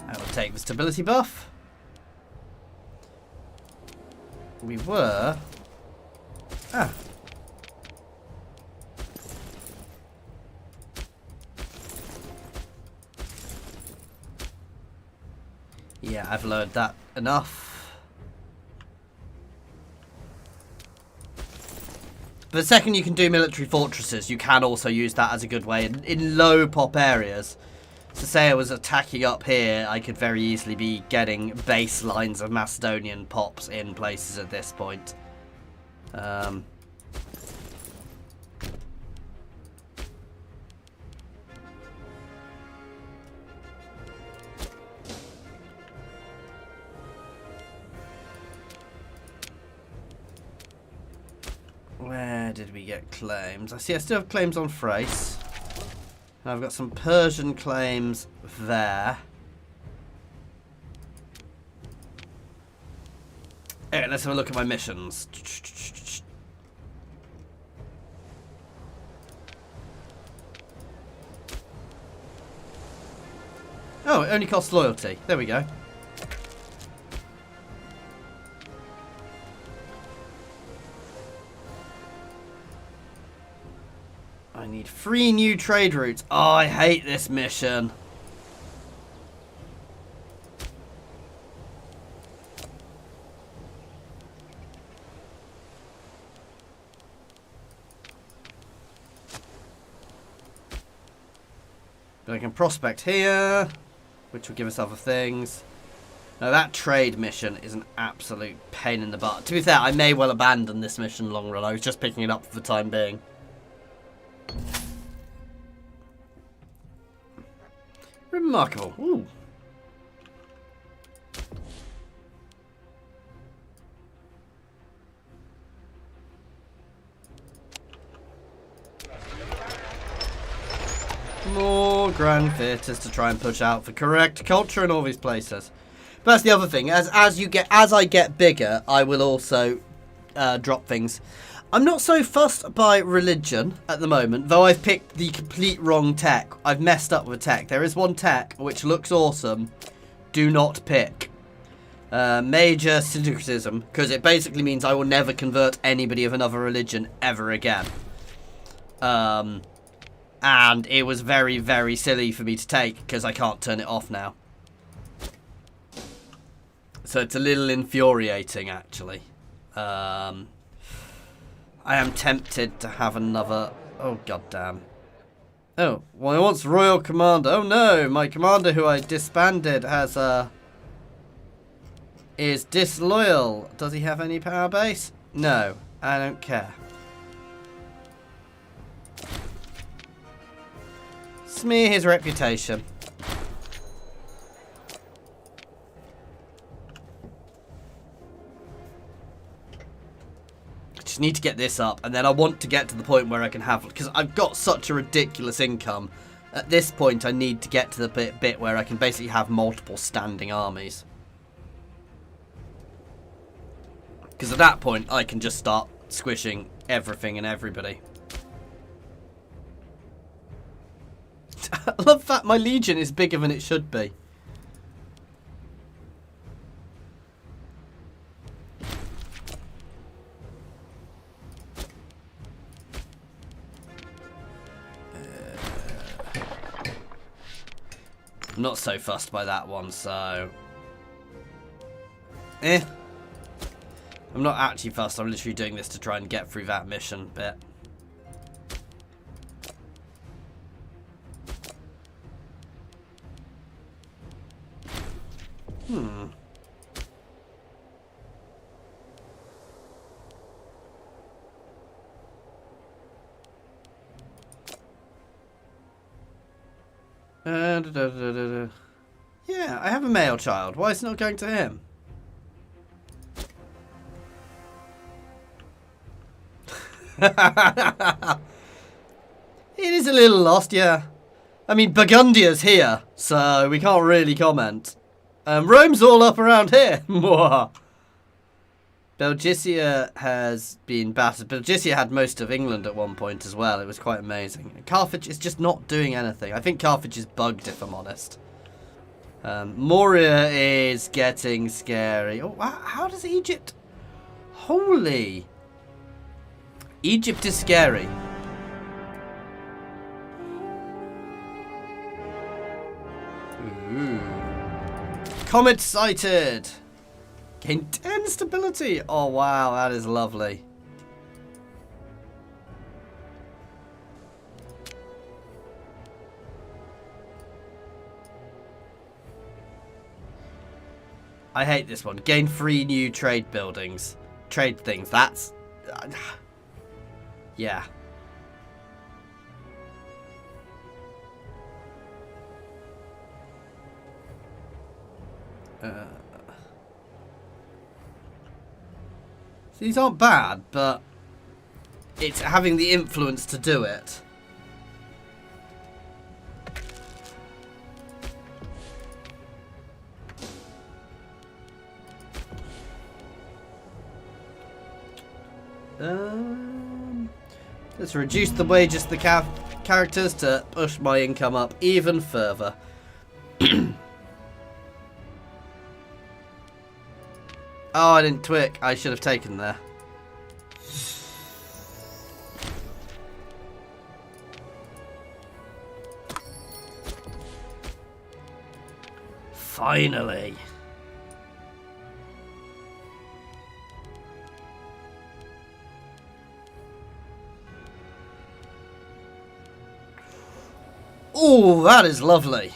I will take the stability buff. We were... Ah. Yeah, I've lowered that enough. But the second you can do military fortresses, you can also use that as a good way in low pop areas. So say I was attacking up here, I could very easily be getting base lines of Macedonian pops in places at this point. Where did we get claims? I see I still have claims on Thrace. And I've got some Persian claims there. Alright, let's have a look at my missions. Oh, it only costs loyalty. There we go. I need 3 new trade routes. Oh, I hate this mission. But I can prospect here, which will give us other things. Now that trade mission is an absolute pain in the butt. To be fair, I may well abandon this mission long run. I was just picking it up for the time being. Remarkable. Ooh. More grand theatres to try and push out for correct culture in all these places. But that's the other thing. As I get bigger, I will also drop things. I'm not so fussed by religion at the moment, though I've picked the complete wrong tech. I've messed up with tech. There is one tech which looks awesome. Do not pick. Major syncretism, because it basically means I will never convert anybody of another religion ever again. And it was very, very silly for me to take, because I can't turn it off now. So it's a little infuriating, actually. I am tempted to have another... Oh, goddamn. Oh, well, I want Royal Commander. Oh, no. My commander who I disbanded has is disloyal. Does he have any power base? No. I don't care. Smear his reputation. Just need to get this up, and then I want to get to the point where I can have, because I've got such a ridiculous income. At this point, I need to get to the bit where I can basically have multiple standing armies. Because at that point, I can just start squishing everything and everybody. I love that my legion is bigger than it should be. I'm not so fussed by that one, so... I'm not actually fussed, I'm literally doing this to try and get through that mission bit. Yeah, I have a male child. Why is it not going to him? It is a little lost, yeah. I mean, Burgundia's here, so we can't really comment. Rome's all up around here. Belgicia has been battered. Belgicia had most of England at one point as well. It was quite amazing. Carthage is just not doing anything. I think Carthage is bugged, if I'm honest. Moria is getting scary. Oh, how does Egypt... Holy... Egypt is scary. Ooh. Comet sighted! Gain 10 stability! Oh wow, that is lovely. I hate this one. Gain 3 new trade buildings. Trade things. That's... yeah. These aren't bad, but it's having the influence to do it. Let's reduce the wages of the characters to push my income up even further. Oh, I didn't twick. I should have taken there. Finally. Oh, that is lovely.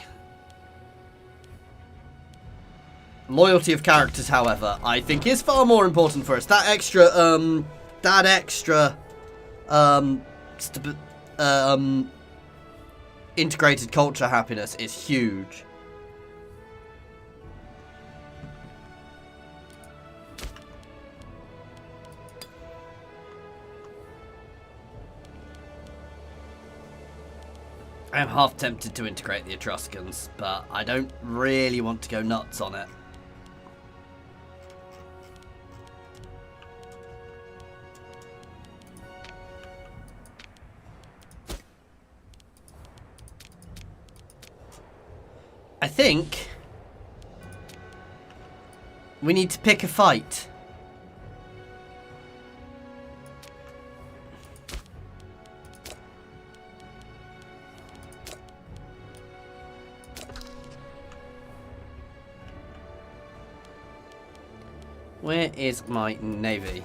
Loyalty of characters, however, I think is far more important for us. That extra, integrated culture happiness is huge. I'm half tempted to integrate the Etruscans, but I don't really want to go nuts on it. I think we need to pick a fight. Where is my navy?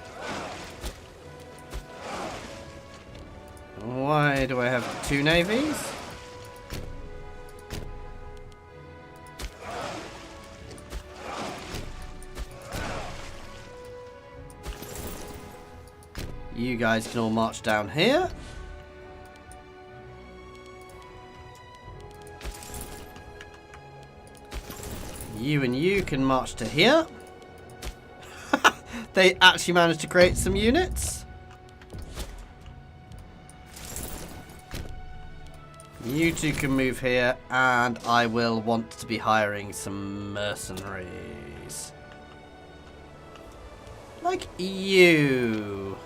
Why do I have two navies? You guys can all march down here. You and you can march to here. They actually managed to create some units. You two can move here, and I will want to be hiring some mercenaries. Like you.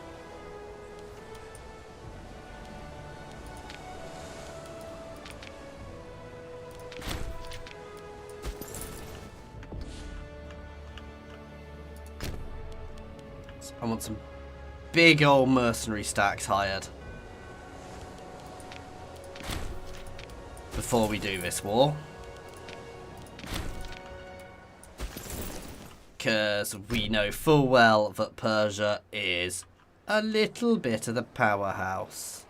I want some big old mercenary stacks hired before we do this war. Because we know full well that Persia is a little bit of the powerhouse.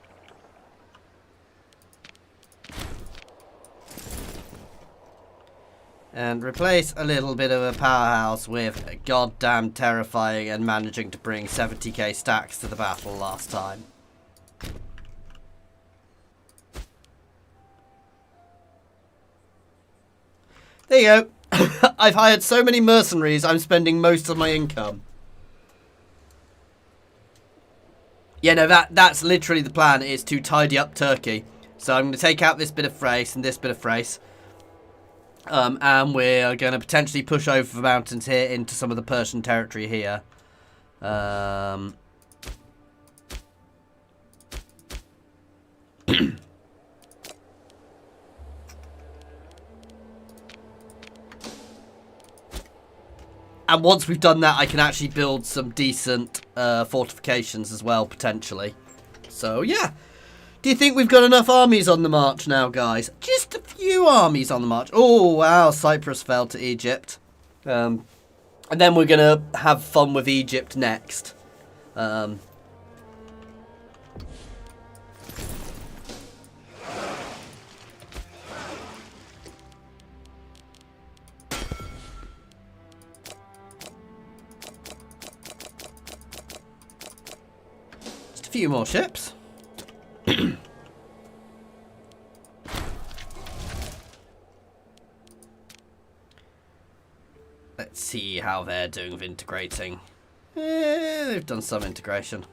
And replace a little bit of a powerhouse with goddamn terrifying and managing to bring 70k stacks to the battle last time. There you go. I've hired so many mercenaries, I'm spending most of my income. Yeah, no, that's literally the plan, is to tidy up Turkey. So I'm going to take out this bit of Thrace and this bit of Thrace. And we're going to potentially push over the mountains here into some of the Persian territory here. And once we've done that, I can actually build some decent fortifications as well, potentially. So, yeah. Do you think we've got enough armies on the march now, guys? Just a few armies on the march. Oh, wow. Cyprus fell to Egypt. And then we're going to have fun with Egypt next. Just a few more ships. Let's see how they're doing with integrating. They've done some integration.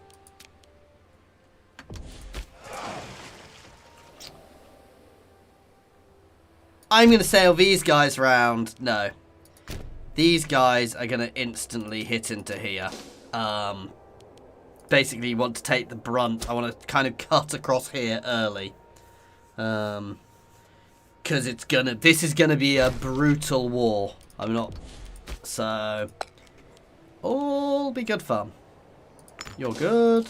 I'm going to sail these guys round. No. These guys are going to instantly hit into here. Basically want to take the brunt. I want to kind of cut across here early. Because this is going to be a brutal war. I'm not... So... all be good fun. You're good.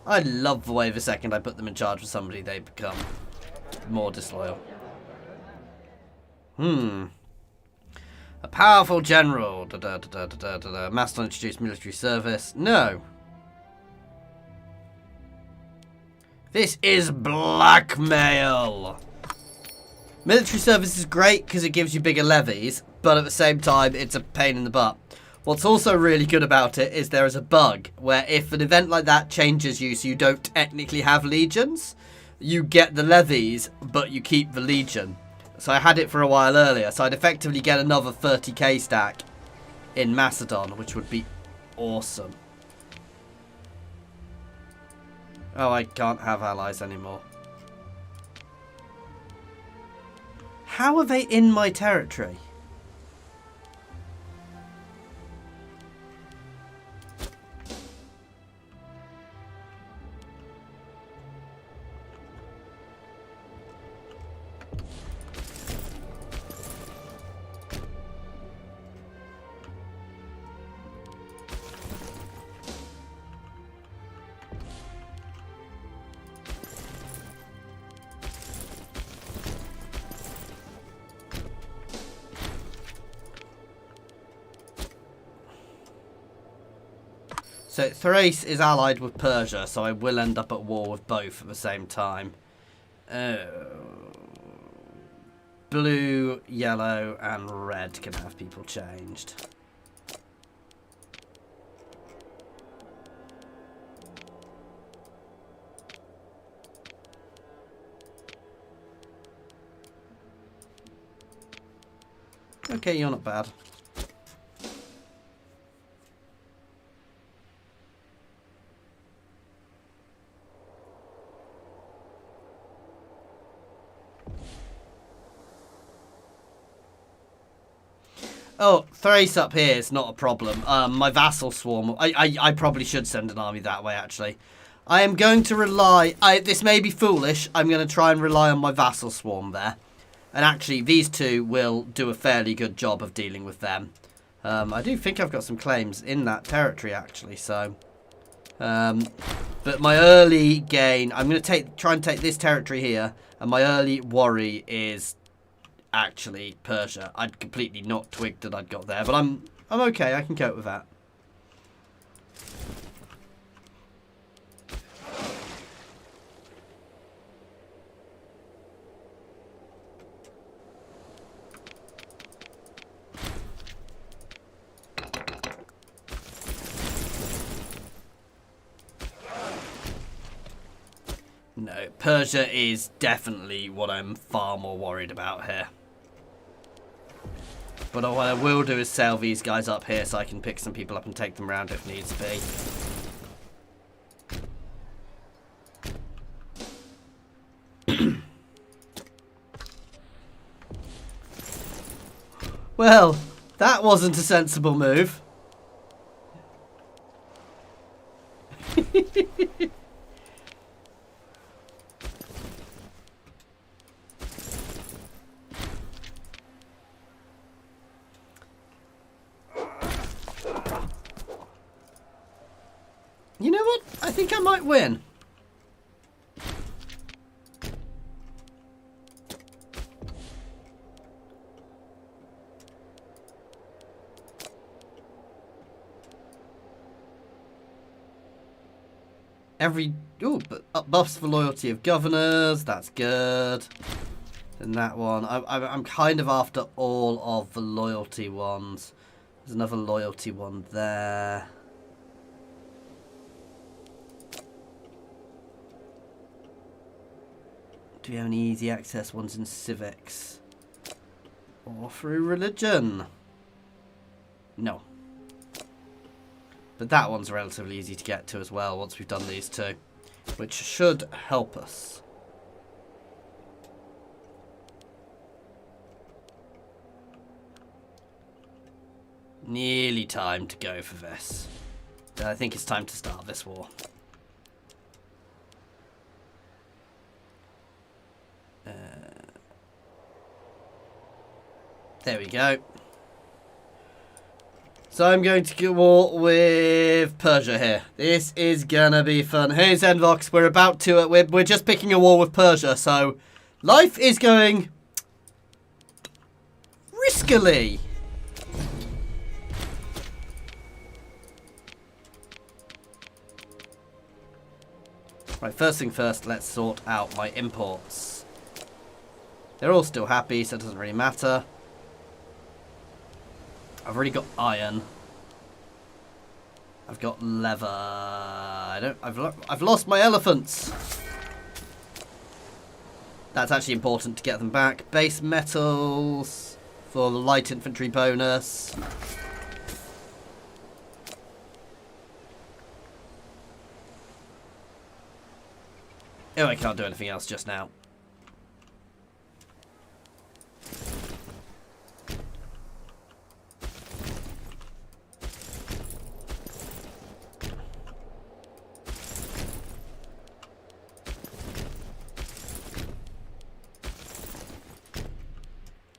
I love the way the second I put them in charge of somebody, they become more disloyal. A powerful general. Macedon introduced military service. No. This is blackmail. Military service is great because it gives you bigger levies, but at the same time, it's a pain in the butt. What's also really good about it is there is a bug where if an event like that changes you so you don't technically have legions, you get the levies, but you keep the legion. So I had it for a while earlier, so I'd effectively get another 30k stack in Macedon, which would be awesome. Oh, I can't have allies anymore. How are they in my territory? So Thrace is allied with Persia, so I will end up at war with both at the same time. Blue, yellow, and red can have people changed. Okay, you're not bad. Oh, Thrace up here is not a problem. My vassal swarm. I probably should send an army that way, actually. I am going to rely... this may be foolish. I'm going to try and rely on my vassal swarm there. And actually, these two will do a fairly good job of dealing with them. I do think I've got some claims in that territory, actually, so... but my early gain... I'm going to try and take this territory here. And my early worry is... actually Persia. I'd completely not twigged that I'd got there, but I'm okay. I can cope with that. No, Persia is definitely what I'm far more worried about here. But what I will do is sell these guys up here so I can pick some people up and take them around if needs be. Well, that wasn't a sensible move. You know what? I think I might win. But buffs for loyalty of governors. That's good. And that one. I'm kind of after all of the loyalty ones. There's another loyalty one there. Do we have any easy access ones in civics? Or through religion? No. But that one's relatively easy to get to as well once we've done these two. Which should help us. Nearly time to go for this. I think it's time to start this war. There we go. So I'm going to go war with Persia here. This is gonna be fun. Hey Zenvox, we're about to... We're just picking a war with Persia, so... Life is going... riskily. Right, first thing first, let's sort out my imports. They're all still happy, so it doesn't really matter. I've already got iron. I've got leather. I've lost my elephants. That's actually important to get them back. Base metals for the light infantry bonus. Oh, I can't do anything else just now.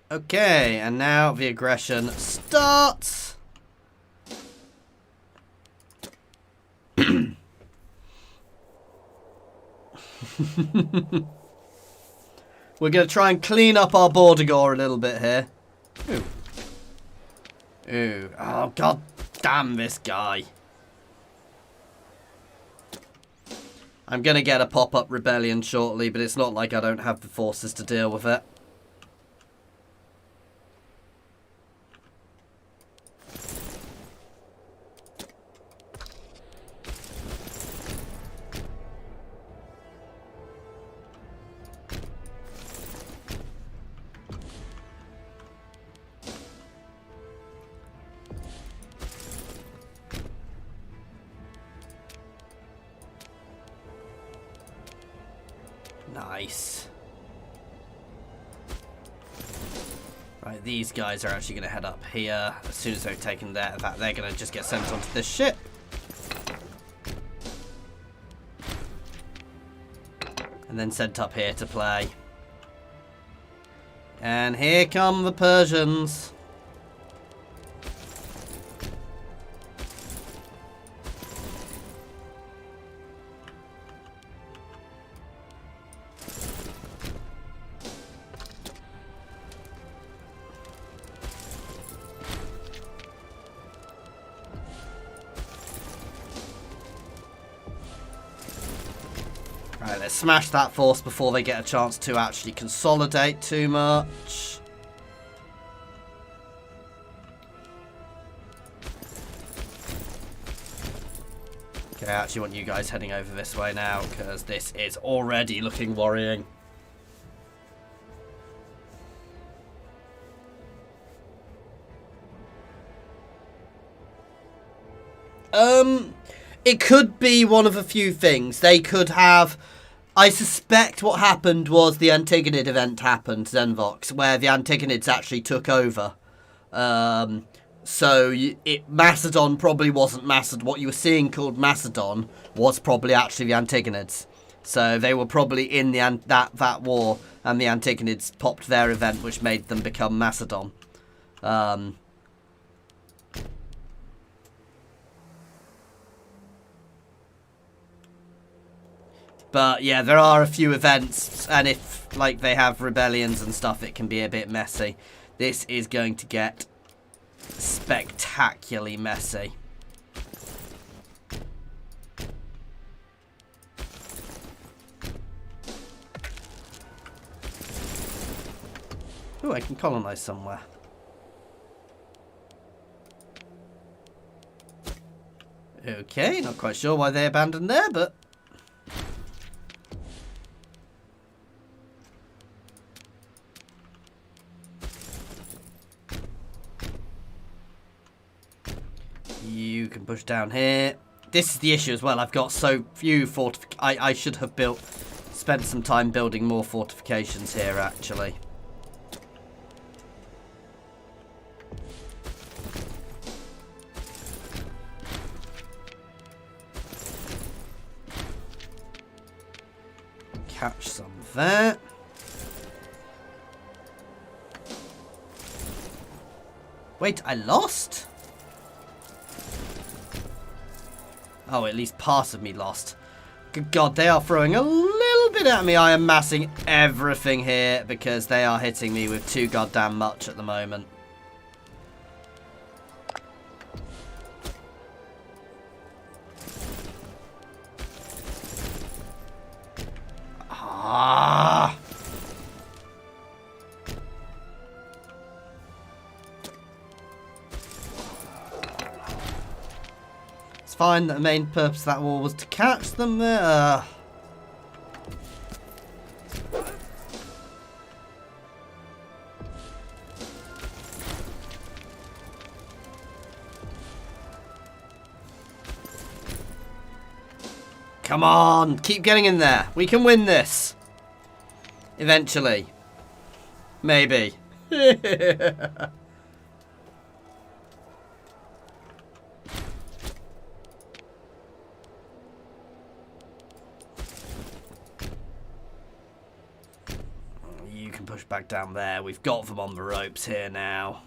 Okay, and now the aggression starts. We're going to try and clean up our border gore a little bit here. Ooh. Ooh. Oh, god damn this guy. I'm going to get a pop-up rebellion shortly, but it's not like I don't have the forces to deal with it. Nice. Right, these guys are actually going to head up here as soon as they've taken that. In fact, they're going to just get sent onto this ship. And then sent up here to play. And here come the Persians. Right, let's smash that force before they get a chance to actually consolidate too much. Okay, I actually want you guys heading over this way now, because this is already looking worrying. It could be one of a few things. They could have... I suspect what happened was the Antigonid event happened, Zenvox, where the Antigonids actually took over. So Macedon probably wasn't Macedon. What you were seeing called Macedon was probably actually the Antigonids. So they were probably in the that war, and the Antigonids popped their event, which made them become Macedon. But yeah, there are a few events, and if like they have rebellions and stuff, it can be a bit messy. This is going to get spectacularly messy. Ooh, I can colonize somewhere. Okay, not quite sure why they abandoned there, but... You can push down here. This is the issue as well. I've got so few fortifications. I should have spent some time building more fortifications here, actually. Catch some there. Wait, I lost? Oh, at least part of me lost. Good God, they are throwing a little bit at me. I am massing everything here because they are hitting me with too goddamn much at the moment. Ah! fine. The main purpose of that war was to catch them there. Come on, keep getting in there. We can win this. Eventually. Maybe. You can push back down there. We've got them on the ropes here now.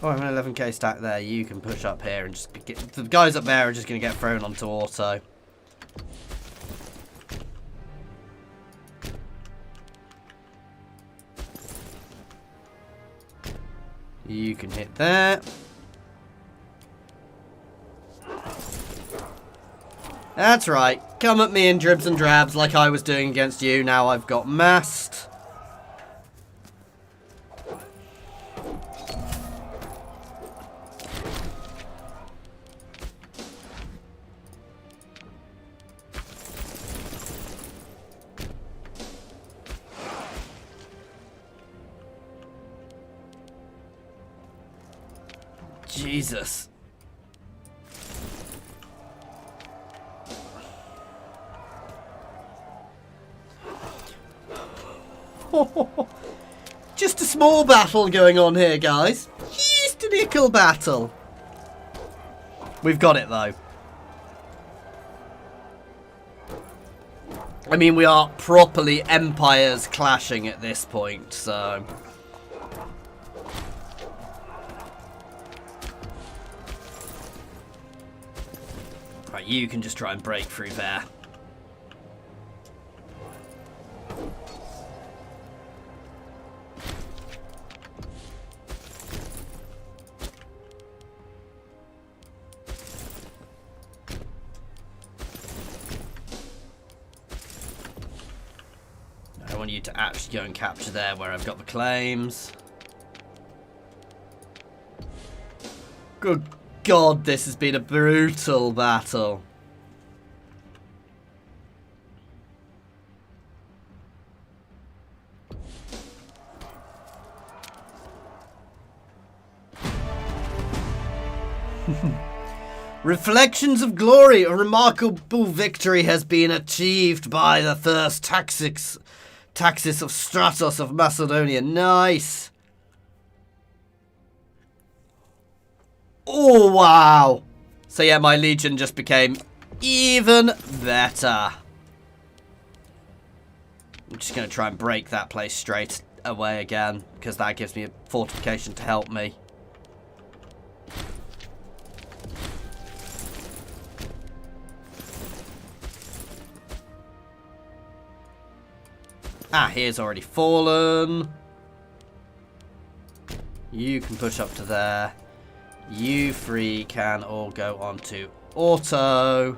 Oh, I'm an 11k stack there. You can push up here and just get... The guys up there are just going to get thrown onto auto. You can hit there. That's right. Come at me in dribs and drabs like I was doing against you. Now I've got massed. Jesus. Just a small battle going on here, guys. Just a nickel battle. We've got it, though. I mean, we are properly empires clashing at this point, so... Right, you can just try and break through there. I want you to actually go and capture there where I've got the claims. Good God, this has been a brutal battle. Reflections of glory. A remarkable victory has been achieved by the first Taxis of Stratos of Macedonia. Nice. Oh, wow. So yeah, my legion just became even better. I'm just going to try and break that place straight away again, because that gives me a fortification to help me. Ah, here's already fallen. You can push up to there. You three can all go on to auto.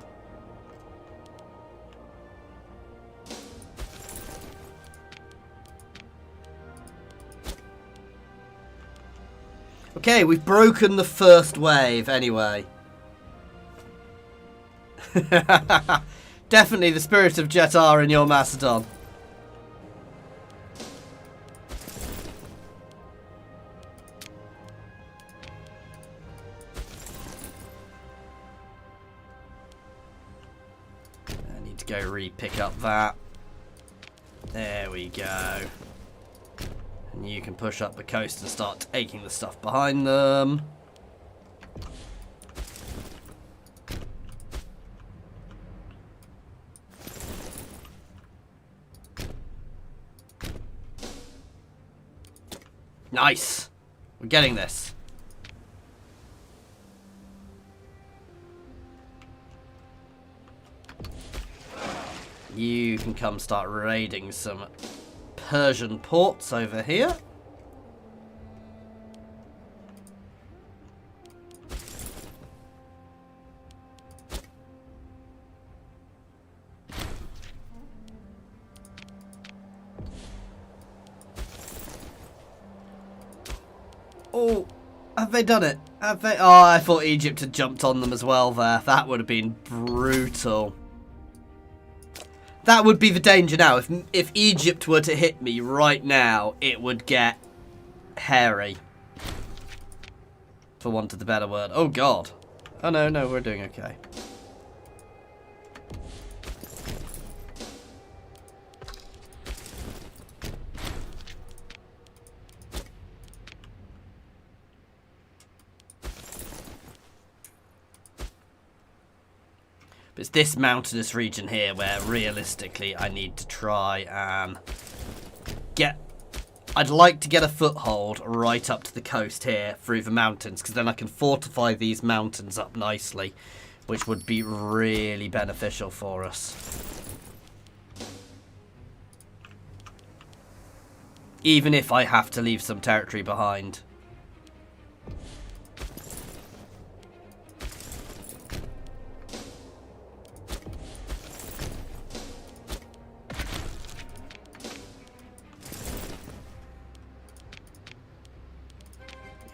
Okay, we've broken the first wave anyway. Definitely the spirit of Jetar in your Macedon. Go re-pick up that. There we go. And you can push up the coast and start taking the stuff behind them. Nice. We're getting this. You can come start raiding some Persian ports over here. Oh, have they done it? Have they? Oh, I thought Egypt had jumped on them as well there. That would have been brutal. That would be the danger now. If Egypt were to hit me right now, it would get hairy. For want of the better word. Oh, God. Oh, no, no, we're doing okay. But it's this mountainous region here where realistically I need to try and get... I'd like to get a foothold right up to the coast here through the mountains, because then I can fortify these mountains up nicely, which would be really beneficial for us. Even if I have to leave some territory behind.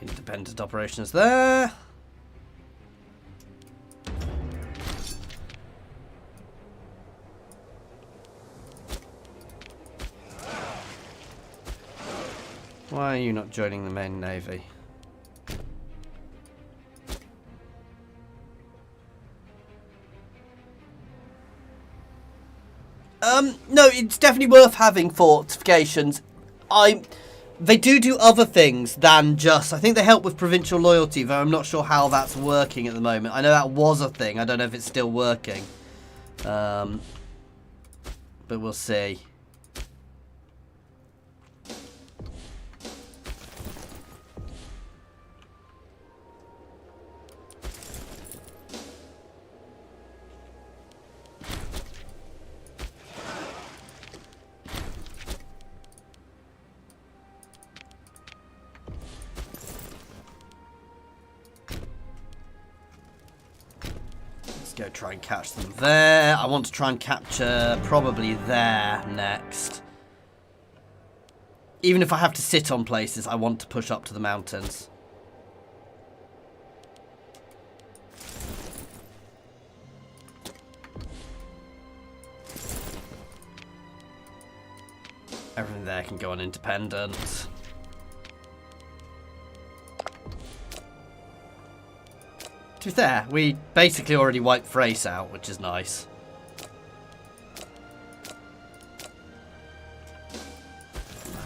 Independent operations there. Why are you not joining the main navy? No, it's definitely worth having fortifications. They do other things than just... I think they help with provincial loyalty, though I'm not sure how that's working at the moment. I know that was a thing. I don't know if it's still working. But we'll see. Go try and catch them there. I want to try and capture probably there next. Even if I have to sit on places, I want to push up to the mountains. Everything there can go on independent. To be fair, we basically already wiped Thrace out, which is nice.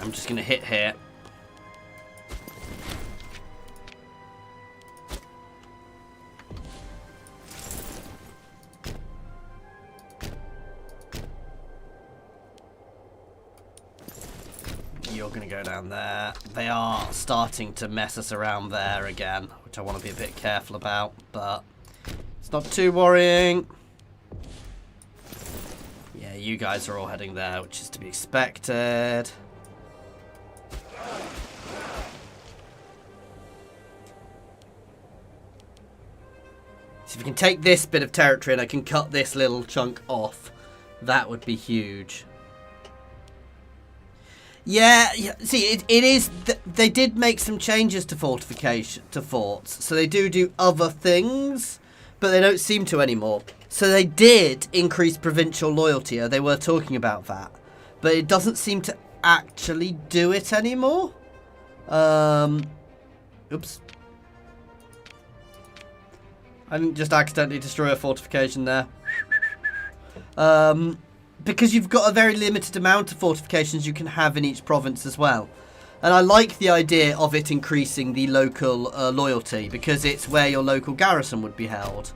I'm just going to hit here. You're going to go down there. They are starting to mess us around there again, which I want to be a bit careful about, but it's not too worrying. Yeah, you guys are all heading there, which is to be expected. So if we can take this bit of territory and I can cut this little chunk off, that would be huge. Yeah, see, it is... They did make some changes to fortification, to forts. So they do other things, but they don't seem to anymore. So they did increase provincial loyalty. They were talking about that. But it doesn't seem to actually do it anymore. Oops. I didn't just accidentally destroy a fortification there. Because you've got a very limited amount of fortifications you can have in each province as well. And I like the idea of it increasing the local loyalty, because it's where your local garrison would be held.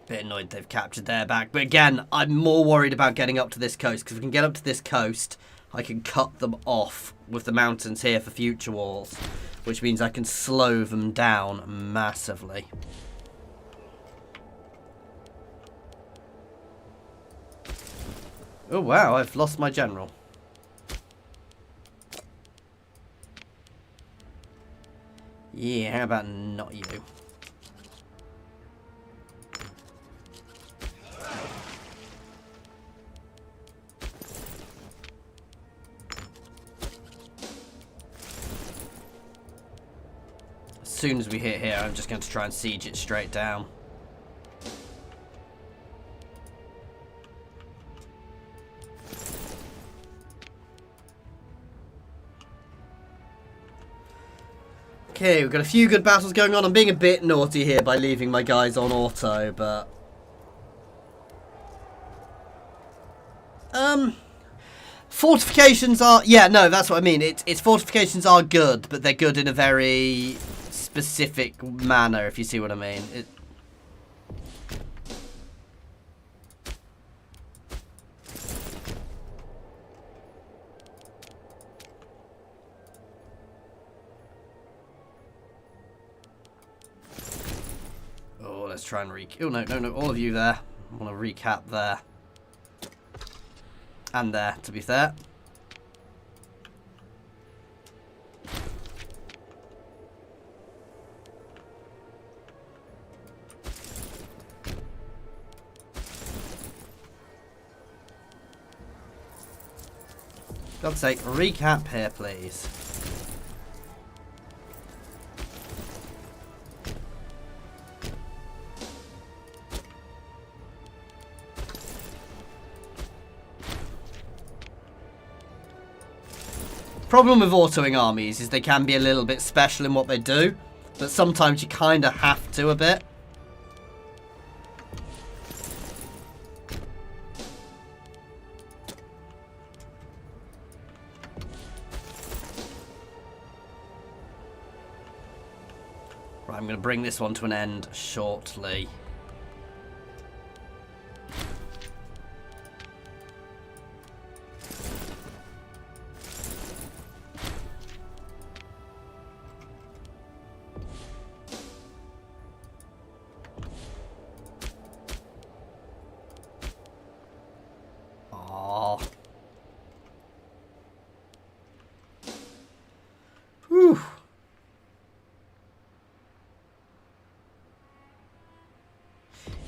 Bit annoyed they've captured their back, but again, I'm more worried about getting up to this coast, because if we can get up to this coast, I can cut them off with the mountains here for future wars, which means I can slow them down massively. Oh wow, I've lost my general. Yeah, how about not you? As soon as we hit here, I'm just going to try and siege it straight down. Okay, we've got a few good battles going on. I'm being a bit naughty here by leaving my guys on auto, but... Fortifications are... Yeah, no, that's what I mean. It's fortifications are good, but they're good in a very specific manner, if you see what I mean. Oh, let's try and Oh, no, all of you there. I want to recap there. And there, to be fair. God's sake, recap here, please. Problem with autoing armies is they can be a little bit special in what they do, but sometimes you kind of have to a bit. Right, I'm going to bring this one to an end shortly.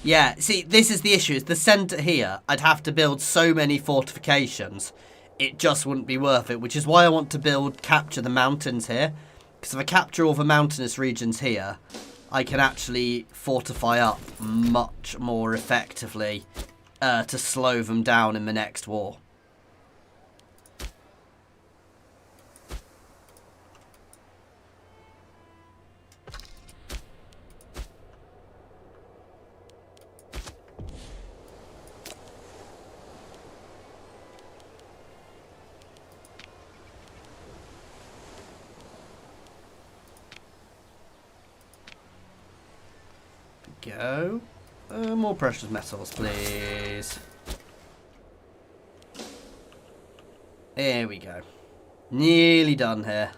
Yeah, see, this is the issue. It's the centre here. I'd have to build so many fortifications. It just wouldn't be worth it, which is why I want to capture the mountains here. Because if I capture all the mountainous regions here, I can actually fortify up much more effectively to slow them down in the next war. Go. More precious metals, please. Here we go. Nearly done here.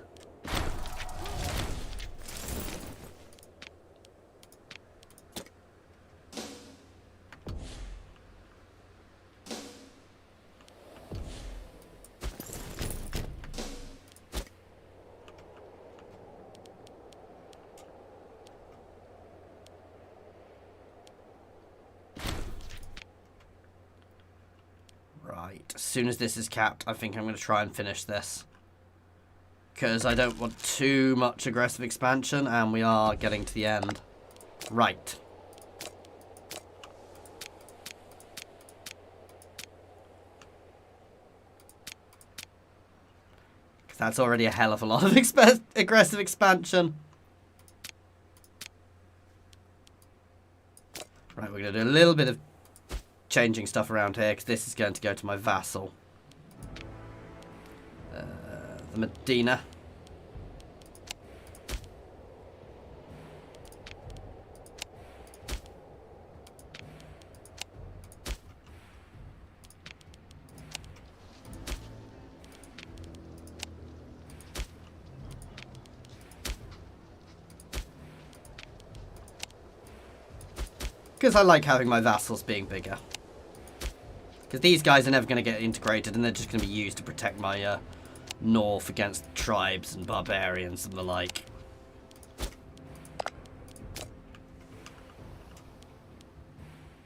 As soon as this is capped, I think I'm going to try and finish this. Because I don't want too much aggressive expansion, and we are getting to the end. Right. Because that's already a hell of a lot of aggressive expansion. Right, we're going to do a little bit of changing stuff around here, because this is going to go to my vassal. The Medina. Because I like having my vassals being bigger. Because these guys are never going to get integrated, and they're just going to be used to protect my north against tribes and barbarians and the like.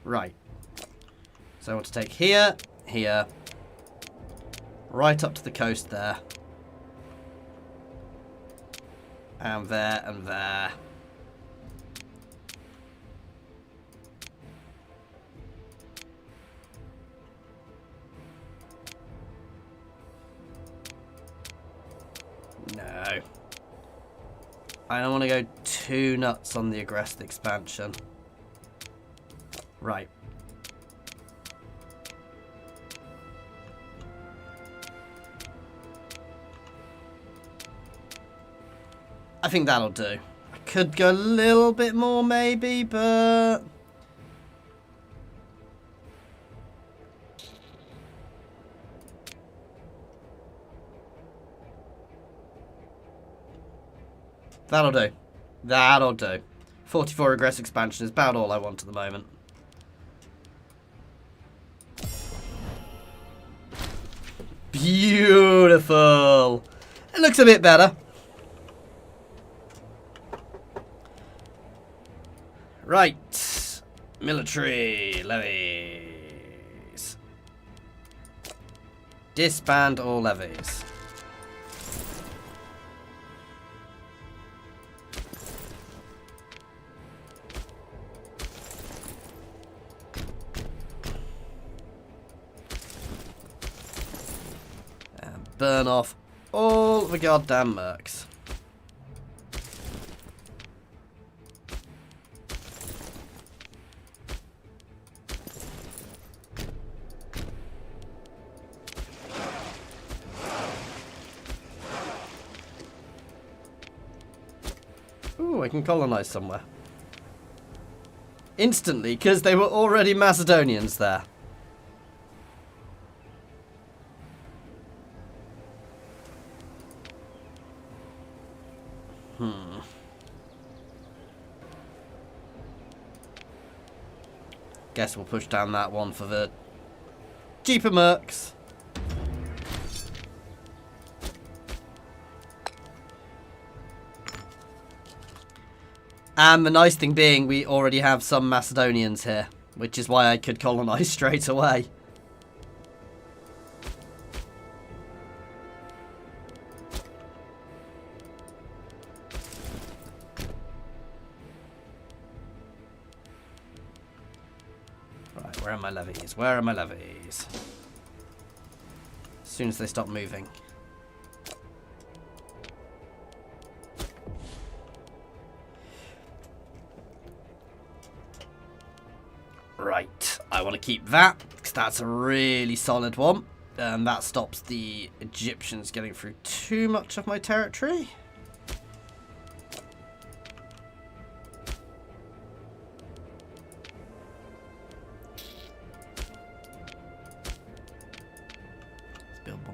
Right. So I want to take here, here, right up to the coast there. And there, and there. No. I don't want to go too nuts on the aggressive expansion. Right. I think that'll do. I could go a little bit more maybe, but... That'll do. That'll do. 44 aggressive expansion is about all I want at the moment. Beautiful. It looks a bit better. Right. Military levies. Disband all levies. Burn off all the goddamn mercs. Ooh, I can colonize somewhere. Instantly, because they were already Macedonians there. Guess we'll push down that one for the cheaper mercs. And the nice thing being, we already have some Macedonians here, which is why I could colonize straight away. Where are my levies? Where are my levies? As soon as they stop moving. Right. I want to keep that, because that's a really solid one. That stops the Egyptians getting through too much of my territory.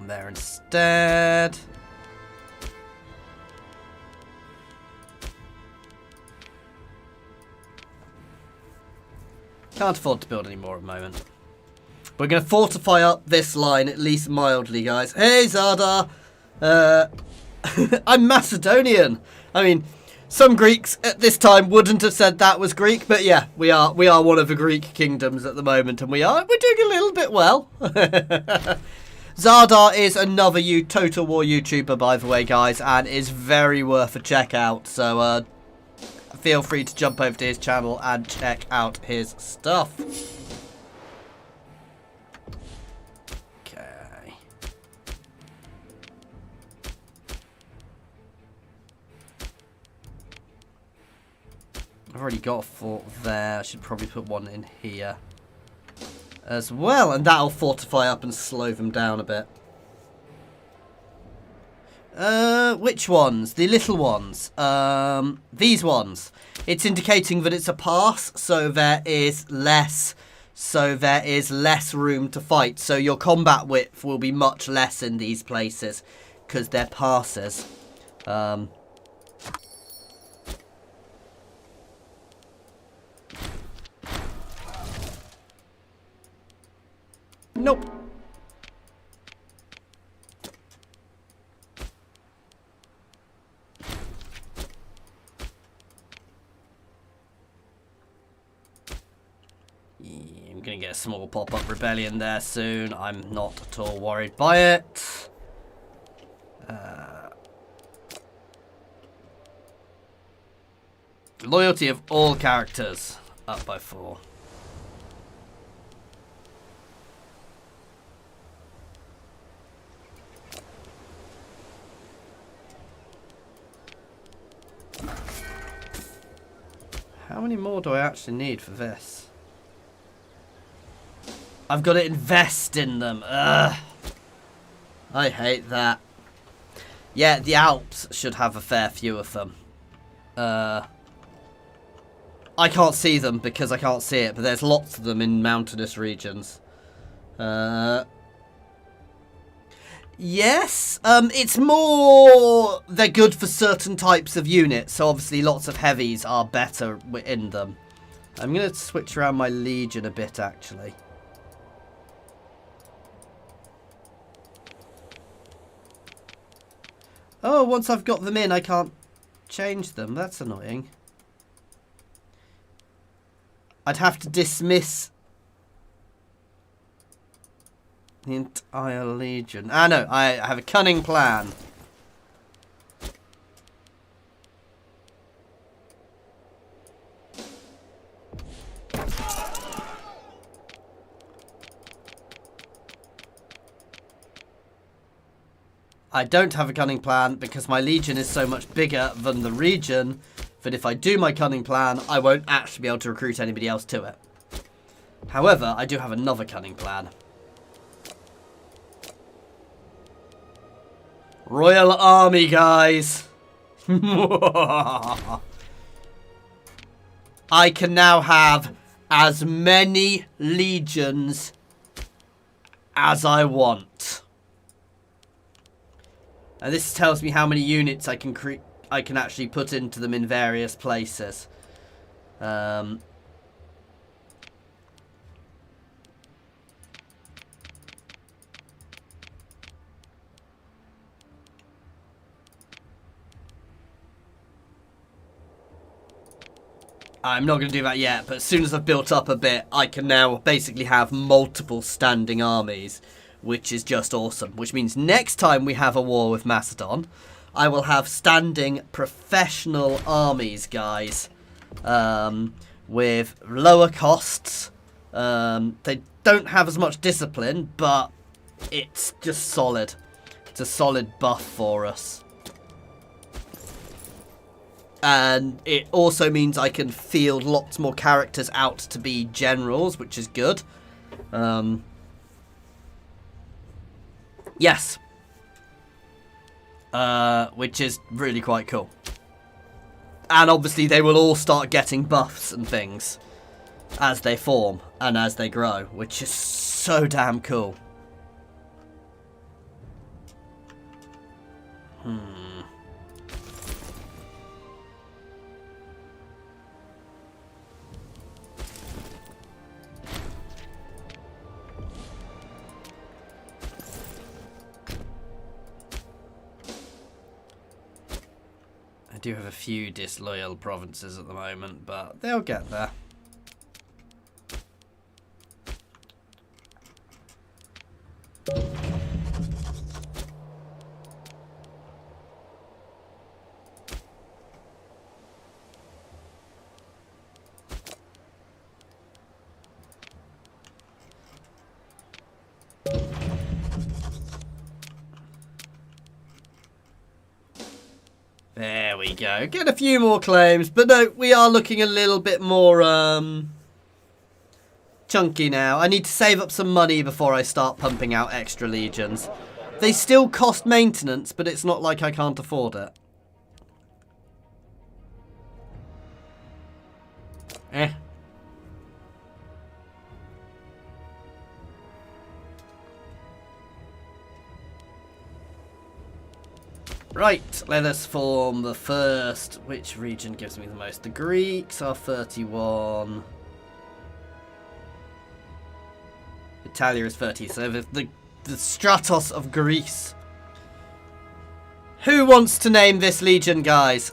There instead. Can't afford to build any more at the moment. We're going to fortify up this line at least mildly, guys. Hey, Zardar! I'm Macedonian. I mean, some Greeks at this time wouldn't have said that was Greek, but yeah, we are one of the Greek kingdoms at the moment, and we're doing a little bit well. Zardar is another Total War YouTuber, by the way, guys, and is very worth a check out. So feel free to jump over to his channel and check out his stuff. Okay. I've already got a fort there. I should probably put one in here as well, and that'll fortify up and slow them down a bit. Which ones? The little ones. These ones. It's indicating that it's a pass, so there is less room to fight. So your combat width will be much less in these places because they're passes. Nope. going to get a small pop-up rebellion there soon. I'm not at all worried by it. Loyalty of all characters up by 4. How many more do I actually need for this? I've got to invest in them. Ugh. I hate that. Yeah, the Alps should have a fair few of them. I can't see them because I can't see it, but there's lots of them in mountainous regions. Yes, it's more they're good for certain types of units, so obviously lots of heavies are better in them. I'm going to switch around my legion a bit, actually. Oh, once I've got them in, I can't change them. That's annoying. I'd have to dismiss the entire legion. Ah, no, I have a cunning plan. I don't have a cunning plan because my legion is so much bigger than the region that if I do my cunning plan, I won't actually be able to recruit anybody else to it. However, I do have another cunning plan. Royal Army, guys. I can now have as many legions as I want. And this tells me how many units I can actually put into them in various places. I'm not going to do that yet, but as soon as I've built up a bit, I can now basically have multiple standing armies, which is just awesome. Which means next time we have a war with Macedon, I will have standing professional armies, guys, with lower costs. They don't have as much discipline, but it's just solid. It's a solid buff for us. And it also means I can field lots more characters out to be generals, which is good. Yes. Which is really quite cool. And obviously they will all start getting buffs and things as they form and as they grow, which is so damn cool. I do have a few disloyal provinces at the moment, but they'll get there. There we go. Get a few more claims. But no, we are looking a little bit more chunky now. I need to save up some money before I start pumping out extra legions. They still cost maintenance, but it's not like I can't afford it. Right, let us form the first. Which region gives me the most? The Greeks are 31. Italia is 30. So the Stratos of Greece. Who wants to name this legion, guys?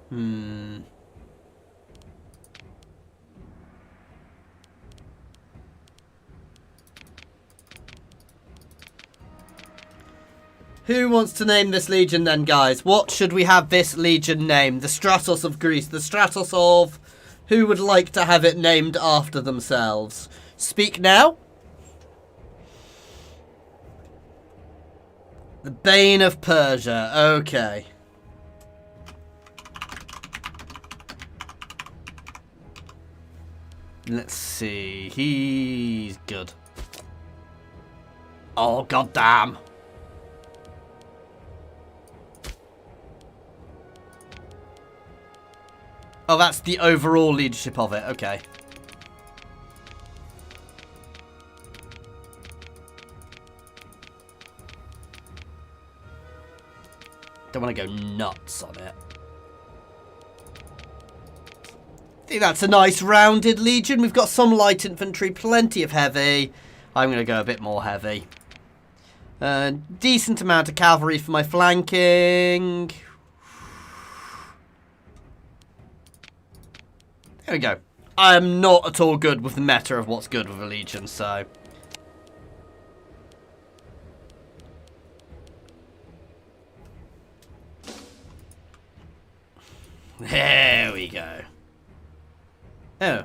Hmm. Who wants to name this legion then, guys? What should we have this legion named? The Stratos of Greece. The Stratos of... Who would like to have it named after themselves? Speak now. The Bane of Persia. Okay. Let's see. He's good. Oh, goddamn. Oh, that's the overall leadership of it. Okay. Don't want to go nuts on it. I think that's a nice rounded legion. We've got some light infantry, plenty of heavy. I'm going to go a bit more heavy. Decent amount of cavalry for my flanking. There we go. I am not at all good with the meta of what's good with a legion, so... There we go. Oh.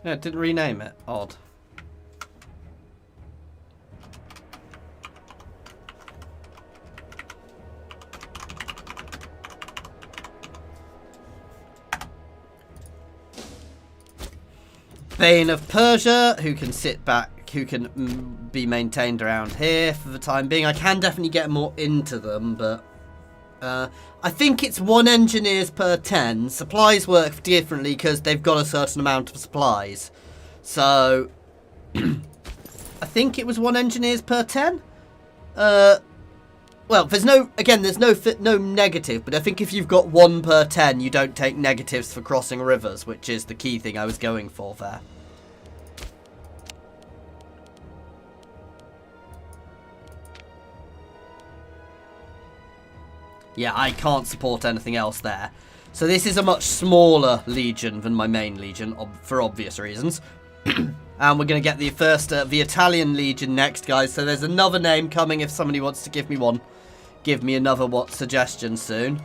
Yeah, it didn't rename it. Odd. Bane of Persia, who can sit back, who can be maintained around here for the time being. I can definitely get more into them, but I think it's 1 engineers per 10. Supplies work differently because they've got a certain amount of supplies. So, I think it was 1 engineers per 10. Well, there's no negative, but I think if you've got 1 per 10, you don't take negatives for crossing rivers, which is the key thing I was going for there. Yeah, I can't support anything else there. So this is a much smaller legion than my main legion, for obvious reasons. And we're going to get the first, the Italian legion next, guys. So there's another name coming if somebody wants to give me one. Give me another suggestion soon.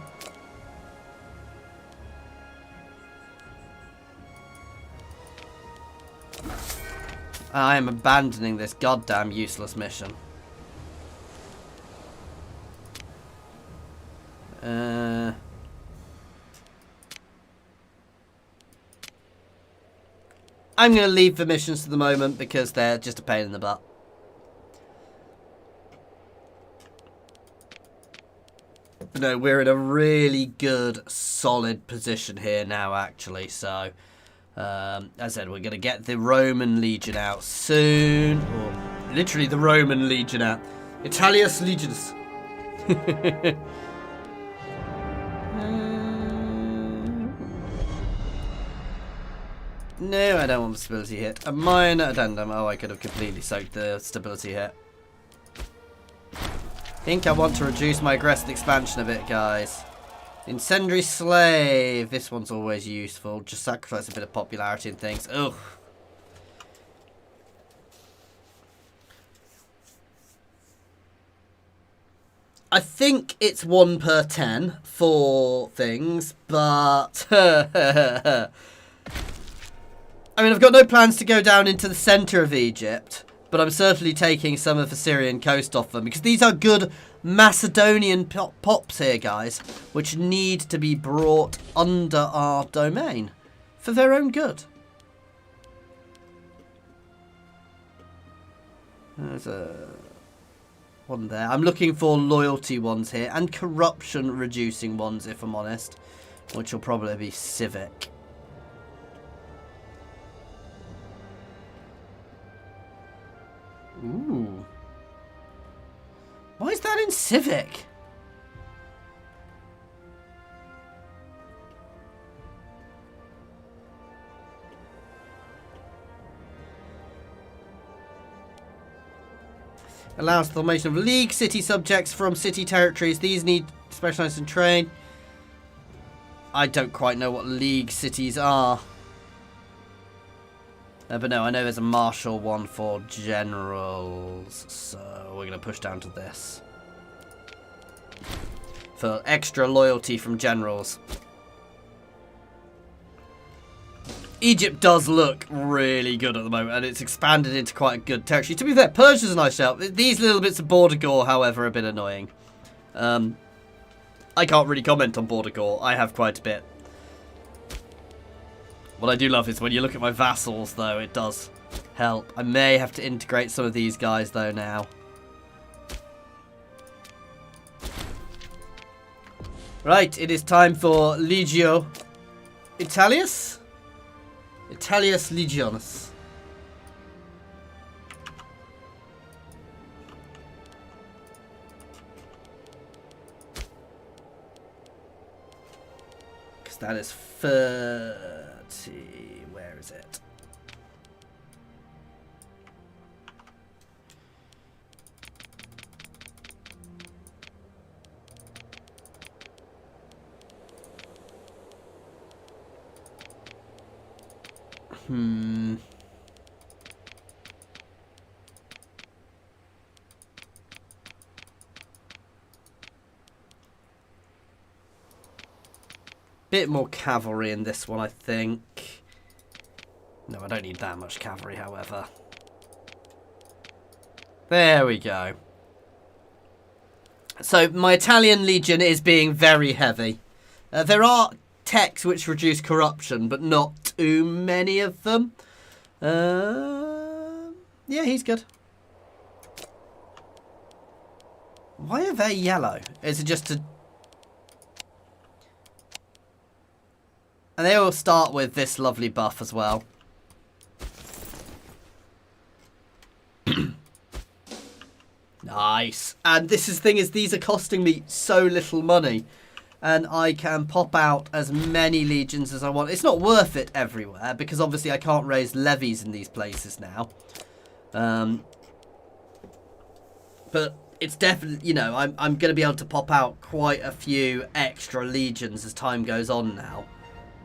I am abandoning this goddamn useless mission. I'm going to leave the missions for the moment because they're just a pain in the butt. But no, we're in a really good, solid position here now, actually. So, as I said, we're going to get the Roman Legion out soon. Or literally the Roman Legion out. Italius Legionis. No, I don't want stability hit. A minor addendum. Oh, I could have completely soaked the stability hit. I think I want to reduce my aggressive expansion a bit, guys. Incendiary Slave. This one's always useful. Just sacrifice a bit of popularity and things. Ugh. I think it's 1 per 10 for things, but... I mean, I've got no plans to go down into the centre of Egypt, but I'm certainly taking some of the Syrian coast off them, because these are good Macedonian pops here, guys, which need to be brought under our domain for their own good. There's a one there. I'm looking for loyalty ones here, and corruption reducing ones, if I'm honest, which will probably be civic. Ooh. Why is that in civic? Allows the formation of League city subjects from city territories. These need specialized and train. I don't quite know what League cities are. But no, I know there's a martial one for generals. So we're going to push down to this. For extra loyalty from generals. Egypt does look really good at the moment, and it's expanded into quite a good territory. To be fair, Persia's a nice shout. These little bits of border gore, however, are a bit annoying. I can't really comment on border gore. I have quite a bit. What I do love is when you look at my vassals, though, it does help. I may have to integrate some of these guys, though, now. Right, it is time for Legio Italius? Italius Legionis. Because that is 30. Where is it? Bit more cavalry in this one, I think. No, I don't need that much cavalry, however. There we go. So, my Italian legion is being very heavy. There are techs which reduce corruption, but not too many of them. Yeah, he's good. Why are they yellow? Is it just to... And they all start with this lovely buff as well. Nice. And this is the thing is, these are costing me so little money. And I can pop out as many legions as I want. It's not worth it everywhere, because obviously I can't raise levies in these places now. But it's definitely, you know, I'm going to be able to pop out quite a few extra legions as time goes on now.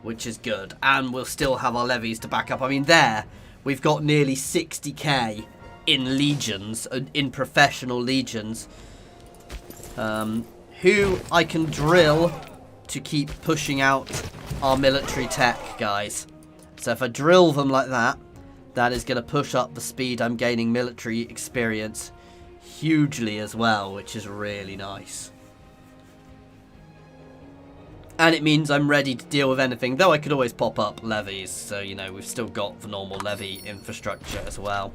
Which is good. And we'll still have our levies to back up. I mean, there, we've got nearly 60k in legions, in professional legions. Who I can drill to keep pushing out our military tech, guys. So if I drill them like that, that is going to push up the speed I'm gaining military experience hugely as well, which is really nice. And it means I'm ready to deal with anything, though I could always pop up levies. So, you know, we've still got the normal levy infrastructure as well.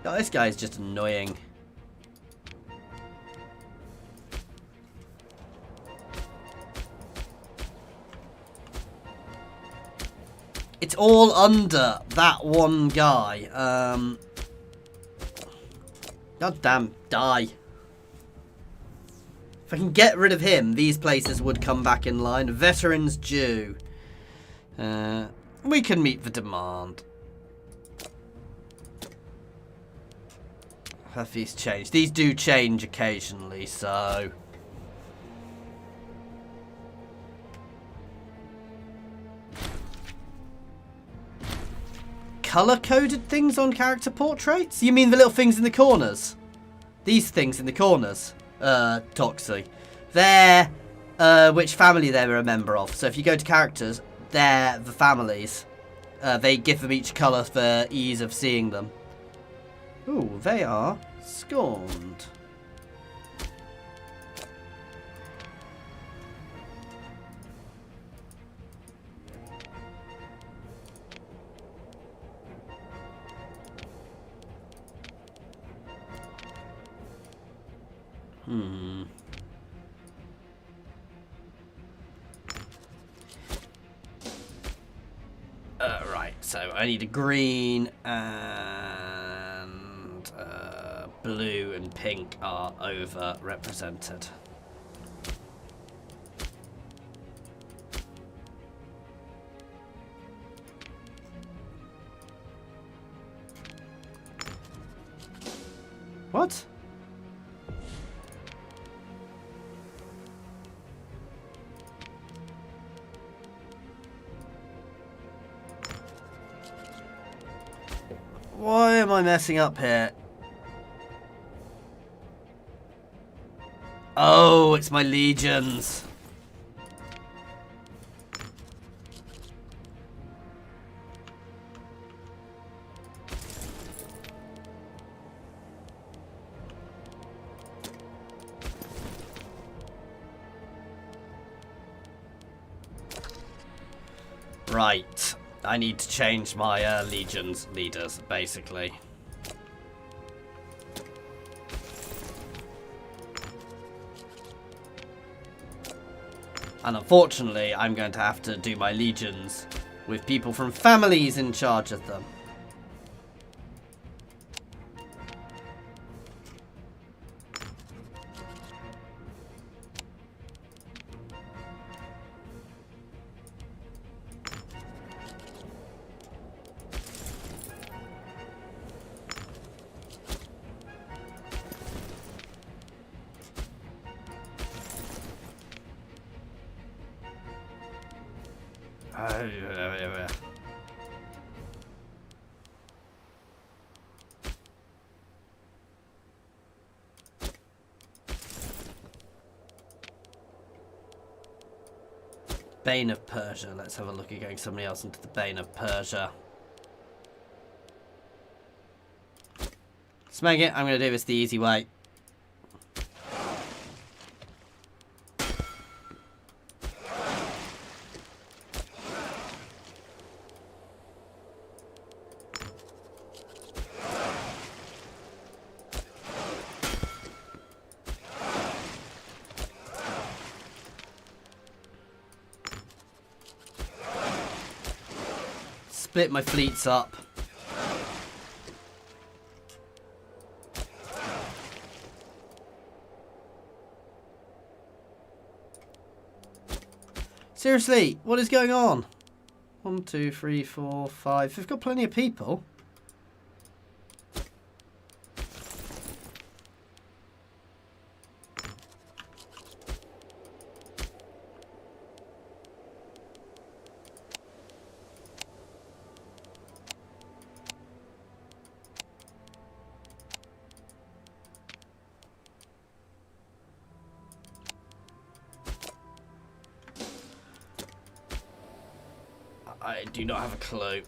Oh, this guy is just annoying. It's all under that one guy. God damn, die. If I can get rid of him, these places would come back in line. Veterans due. We can meet the demand. Have these changed? These do change occasionally, so... Color-coded things on character portraits? You mean the little things in the corners? These things in the corners? Toxie. They're, which family they're a member of. So if you go to characters, they're the families. They give them each colour for ease of seeing them. Ooh, they are scorned. Right, so I need a green and blue and pink are over represented. What? Why am I messing up here? Oh, it's my legions. Right. I need to change my legions leaders, basically. And unfortunately, I'm going to have to do my legions with people from families in charge of them. Bane of Persia. Let's have a look at getting somebody else into the Bane of Persia. Smeg it. I'm going to do this the easy way. Split my fleets up. Seriously, what is going on? 1, 2, 3, 4, 5. We've got plenty of people. I do not have a clue.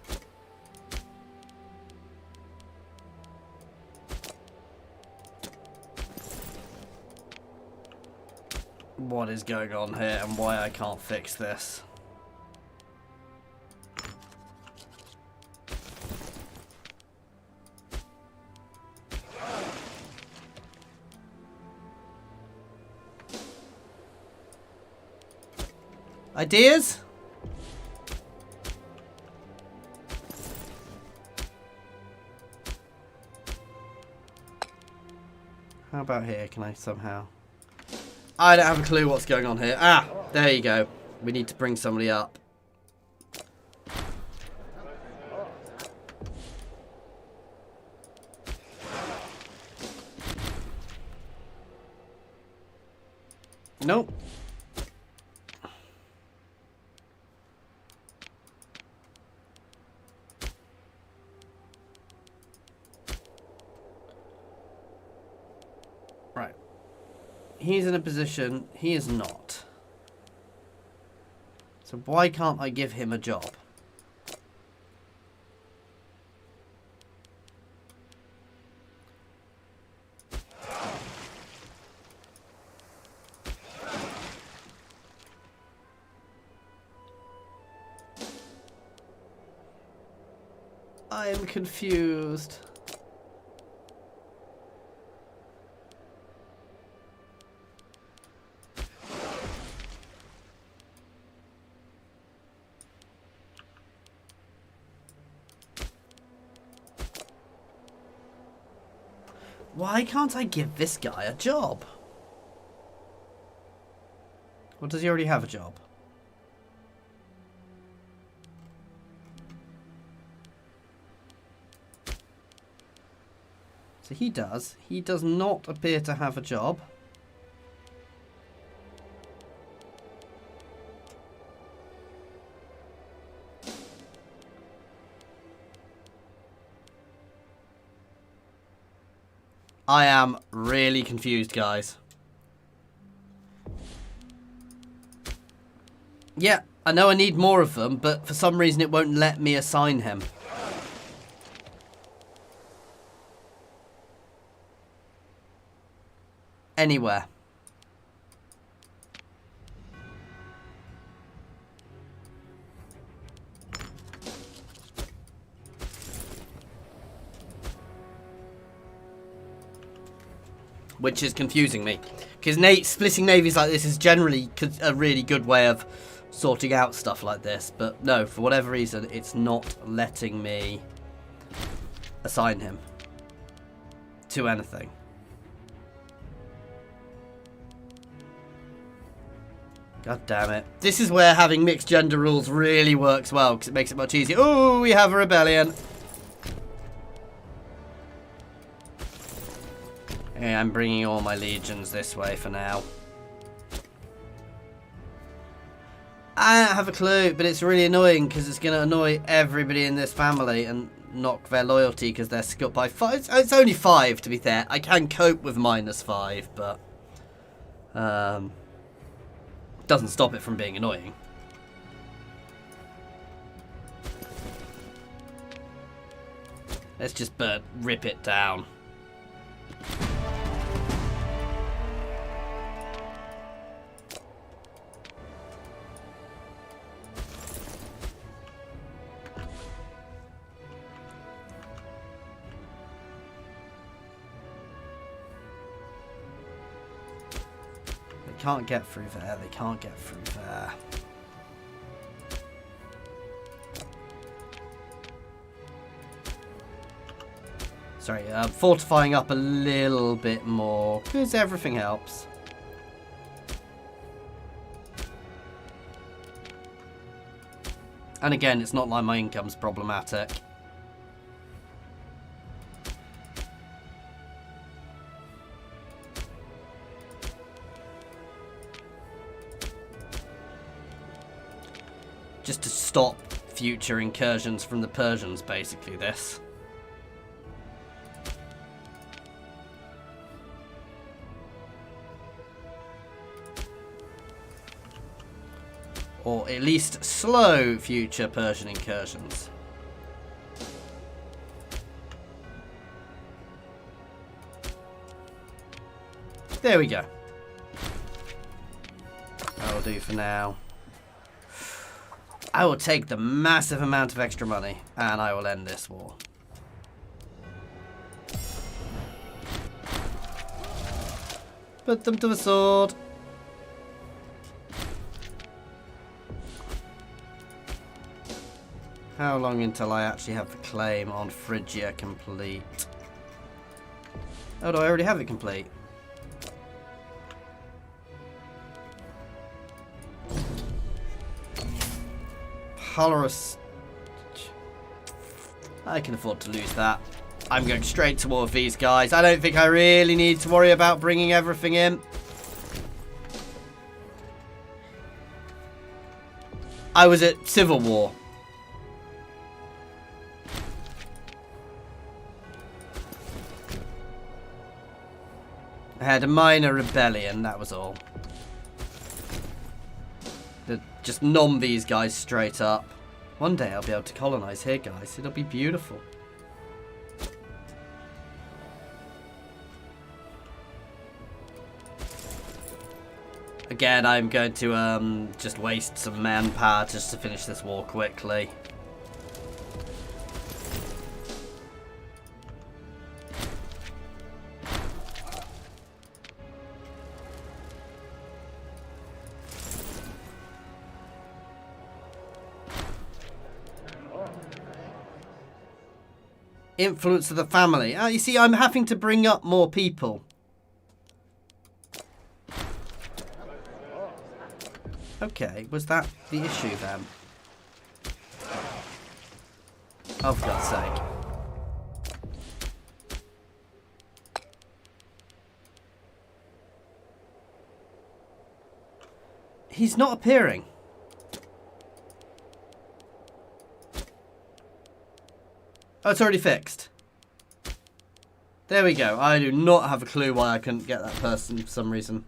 What is going on here and why I can't fix this? Ideas? How about here? Can I somehow... I don't have a clue what's going on here. Ah, there you go. We need to bring somebody up. Nope. Right. He's in a position he is not. So why can't I give him a job? I am confused. Why can't I give this guy a job? Or does he already have a job? So he does. He does not appear to have a job. I am really confused, guys. Yeah, I know I need more of them, but for some reason it won't let me assign him. Anywhere. Which is confusing me. Because splitting navies like this is generally a really good way of sorting out stuff like this. But no, for whatever reason, it's not letting me assign him to anything. God damn it. This is where having mixed gender rules really works well, because it makes it much easier. Oh, we have a rebellion. Yeah, I'm bringing all my legions this way for now. I don't have a clue, but it's really annoying because it's going to annoy everybody in this family and knock their loyalty because they're skipped by 5. It's only 5, to be fair. I can cope with -5, but doesn't stop it from being annoying. Let's just rip it down. Can't get through there. They can't get through there. Sorry, fortifying up a little bit more because everything helps. And again, it's not like my income's problematic. Just to stop future incursions from the Persians, basically, this. Or at least slow future Persian incursions. There we go. That'll do for now. I will take the massive amount of extra money and I will end this war. Put them to the sword. How long until I actually have the claim on Phrygia complete? Oh, do I already have it complete? Polaris. I can afford to lose that. I'm going straight to war with these guys. I don't think I really need to worry about bringing everything in. I was at civil war. I had a minor rebellion, that was all. Just nom these guys straight up. One day I'll be able to colonize here, guys. It'll be beautiful. Again, I'm going to just waste some manpower just to finish this war quickly. Influence of the family. You see, I'm having to bring up more people. Okay, was that the issue then? Oh, for God's sake. He's not appearing. Oh, it's already fixed. There we go. I do not have a clue why I couldn't get that person for some reason.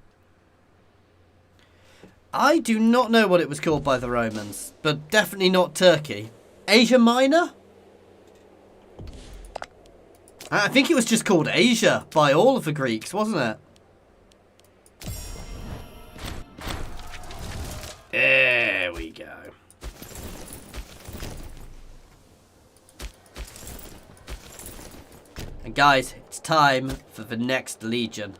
I do not know what it was called by the Romans, but definitely not Turkey. Asia Minor? I think it was just called Asia by all of the Greeks, wasn't it? There we go. And guys, it's time for the next legion.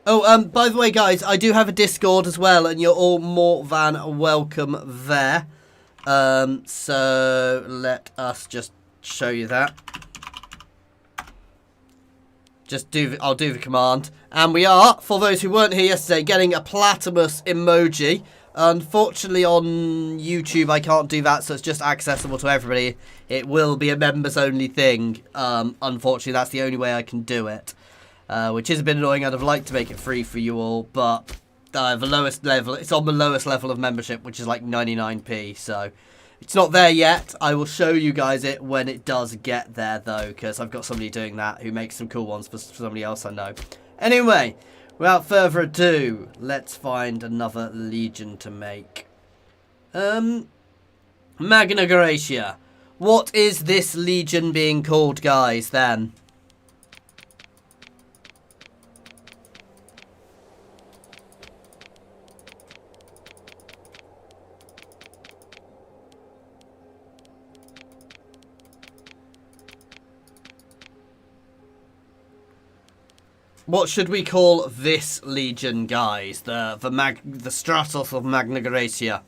Oh, by the way, guys, I do have a Discord as well, and you're all more than welcome there. So let us just show you that. I'll do the command. And we are, for those who weren't here yesterday, getting a platypus emoji. Unfortunately, on YouTube, I can't do that, so it's just accessible to everybody. It will be a members-only thing. Unfortunately, that's the only way I can do it. Which is a bit annoying. I'd have liked to make it free for you all, but the lowest level, it's on the lowest level of membership, which is like 99p, so it's not there yet. I will show you guys it when it does get there, though, because I've got somebody doing that who makes some cool ones for somebody else I know. Anyway, without further ado, let's find another legion to make. Magna Graecia. What is this legion being called, guys, then? What should we call this legion, guys? The Stratos of Magna Graecia.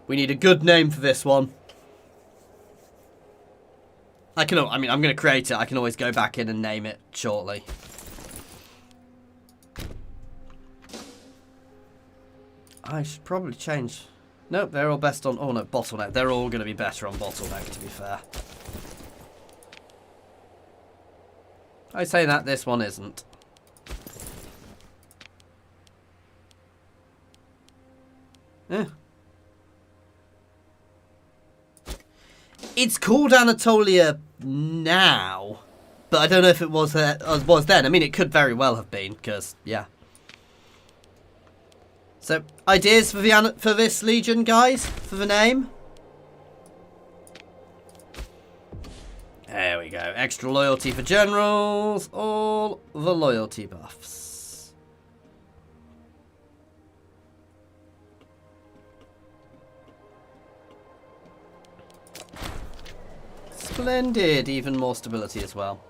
We need a good name for this one. I'm going to create it. I can always go back in and name it shortly. I should probably change. Nope, they're all best on. Oh no, bottleneck. They're all going to be better on bottleneck, to be fair. I say that this one isn't. Yeah. It's called Anatolia now, but I don't know if it was then. I mean, it could very well have been, because yeah. So, ideas for this legion, guys, for the name. There we go. Extra loyalty for generals. All the loyalty buffs. Splendid. Even more stability as well.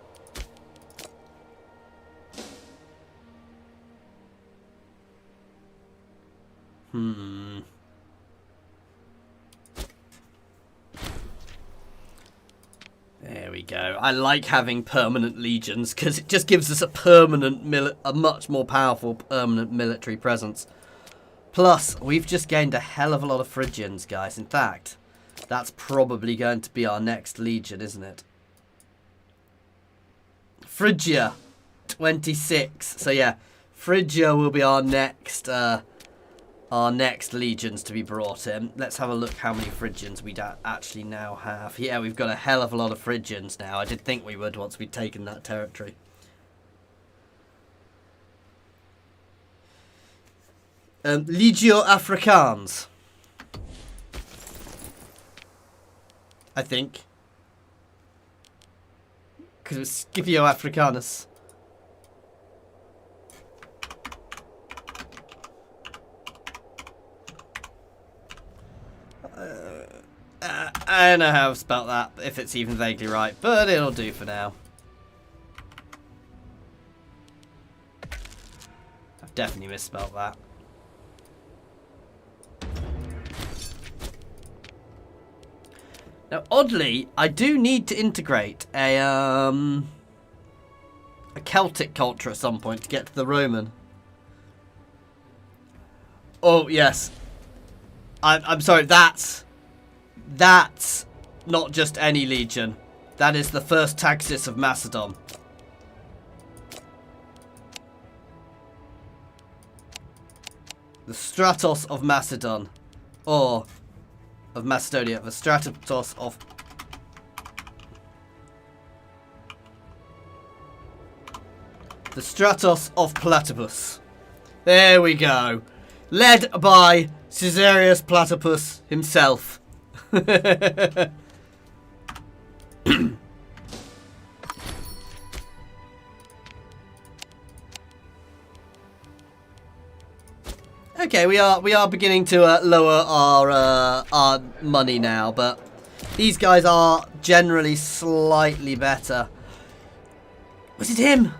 There we go. I like having permanent legions because it just gives us a much more powerful permanent military presence. Plus, we've just gained a hell of a lot of Phrygians, guys. In fact, that's probably going to be our next legion, isn't it? Phrygia, 26. So yeah, Phrygia will be our next legions to be brought in. Let's have a look how many Phrygians we actually now have. Yeah, we've got a hell of a lot of Phrygians now. I did think we would once we'd taken that territory. Legio Africans. I think. Because it was Scipio Africanus. I don't know how I've spelt that, if it's even vaguely right, but it'll do for now. I've definitely misspelled that. Now, oddly, I do need to integrate a Celtic culture at some point to get to the Roman. Oh, yes. I'm sorry, that's not just any legion. That is the first taxis of Macedon. The Stratos of Macedon. Or of Macedonia. The Stratos of... The Stratos of Platypus. There we go. Led by Caesarius Platypus himself. Okay, we are beginning to lower our money now, but these guys are generally slightly better. Was it him?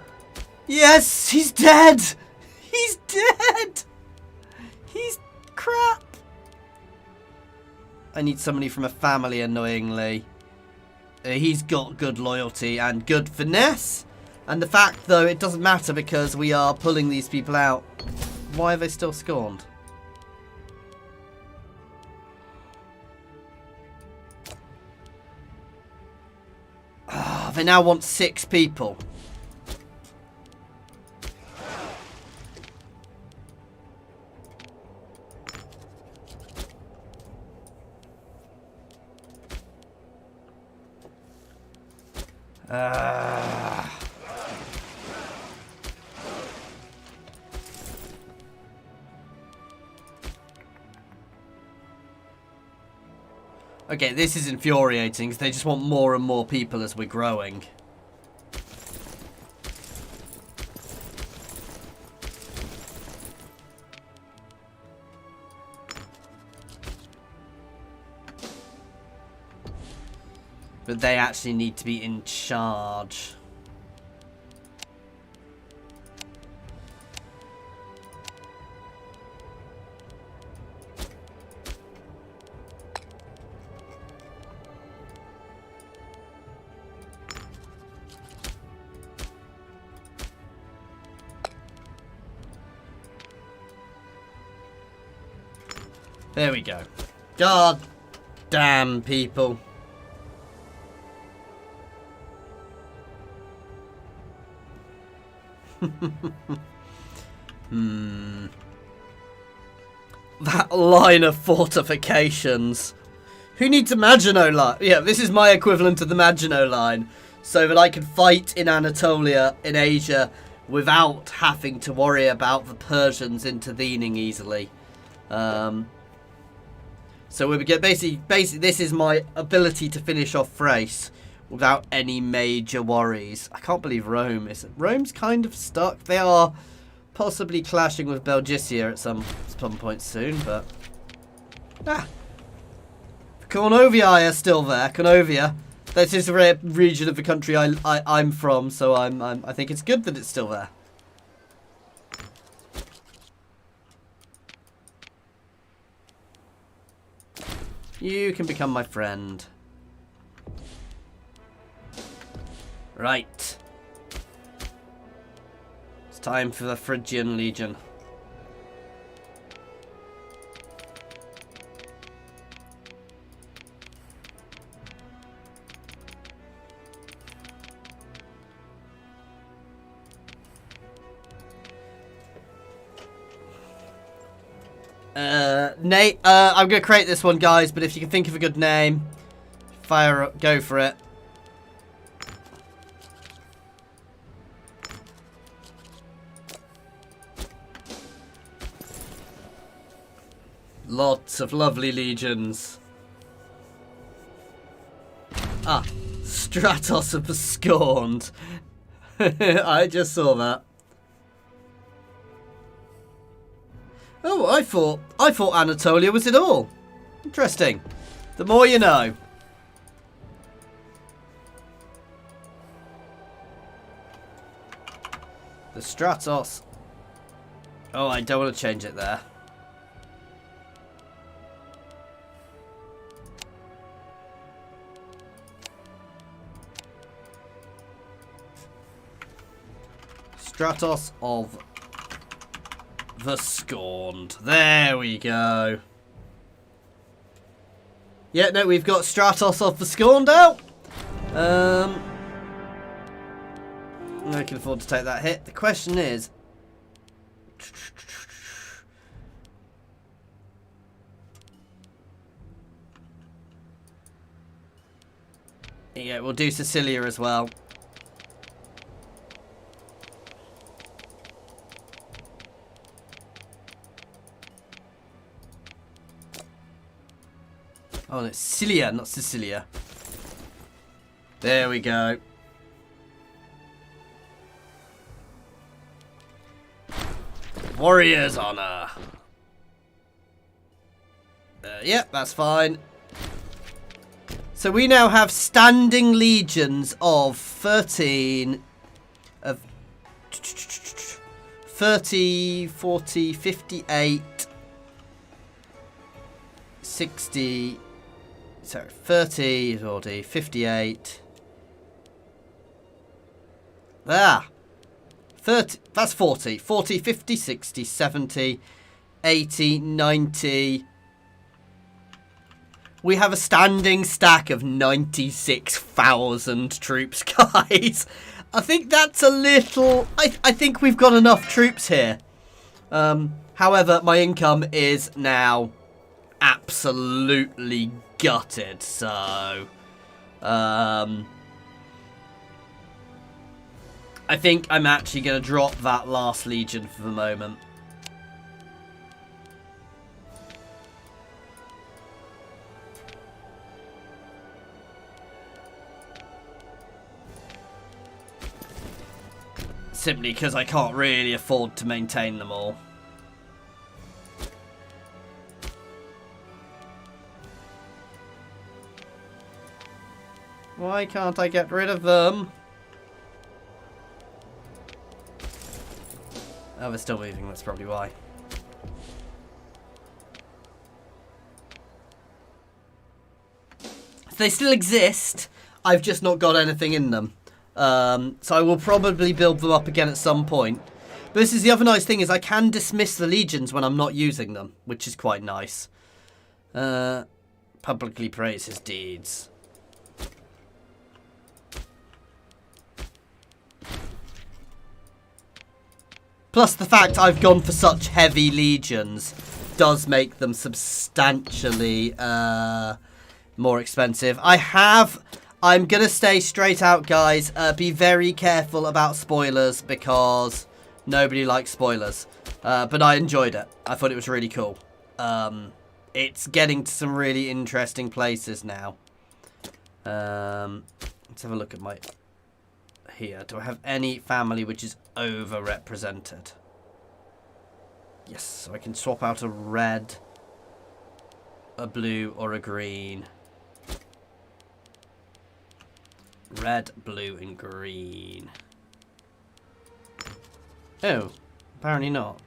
Yes, he's dead. He's dead. He's crap. I need somebody from a family, annoyingly. He's got good loyalty and good finesse. And the fact, though, it doesn't matter because we are pulling these people out. Why are they still scorned? Ah, they now want 6 people. Okay, this is infuriating because they just want more and more people as we're growing. But they actually need to be in charge. There we go. God damn people. That line of fortifications. Who needs a Maginot line? Yeah, this is my equivalent of the Maginot line. So that I can fight in Anatolia, in Asia, without having to worry about the Persians intervening easily. So we get basically this is my ability to finish off Thrace without any major worries. I can't believe Rome's kind of stuck. They are possibly clashing with Belgicia at some point soon, but Cornovii are still there. Cornovia. This is a region of the country I'm from, so I think it's good that it's still there. You can become my friend. Right. It's time for the Phrygian Legion. Nate, I'm going to create this one, guys, but if you can think of a good name, go for it. Lots of lovely legions. Ah, Stratos of the Scorned. I just saw that. Oh, I thought Anatolia was it all. Interesting. The more you know. The Stratos. Oh, I don't want to change it there. Stratos of the Scorned. There we go. Yeah, no, we've got Stratos of the Scorned out. I can afford to take that hit. The question is, Yeah, we'll do Sicilia as well. Oh, no, Cilia, not Sicilia. There we go. Warrior's honor. Yep, that's fine. So we now have standing legions of 13 of 30, 40, 58, 60, sorry, 30, 40, 58. Ah, 30, that's 40, 40, 50, 60, 70, 80, 90. We have a standing stack of 96,000 troops, guys. I think that's a little... I think we've got enough troops here. However, my income is now absolutely gutted. So, I think I'm actually going to drop that last legion for the moment. Simply because I can't really afford to maintain them all. Why can't I get rid of them? Oh, they're still moving, that's probably why. They still exist, I've just not got anything in them. So I will probably build them up again at some point. But this is the other nice thing, is I can dismiss the legions when I'm not using them, which is quite nice. Publicly praise his deeds. Plus the fact I've gone for such heavy legions does make them substantially more expensive. I'm going to stay straight out, guys. Be very careful about spoilers because nobody likes spoilers. But I enjoyed it. I thought it was really cool. It's getting to some really interesting places now. Let's have a look at my... Here. Do I have any family which is overrepresented? Yes. So I can swap out a red, a blue, or a green. Red, blue, and green. Oh, apparently not.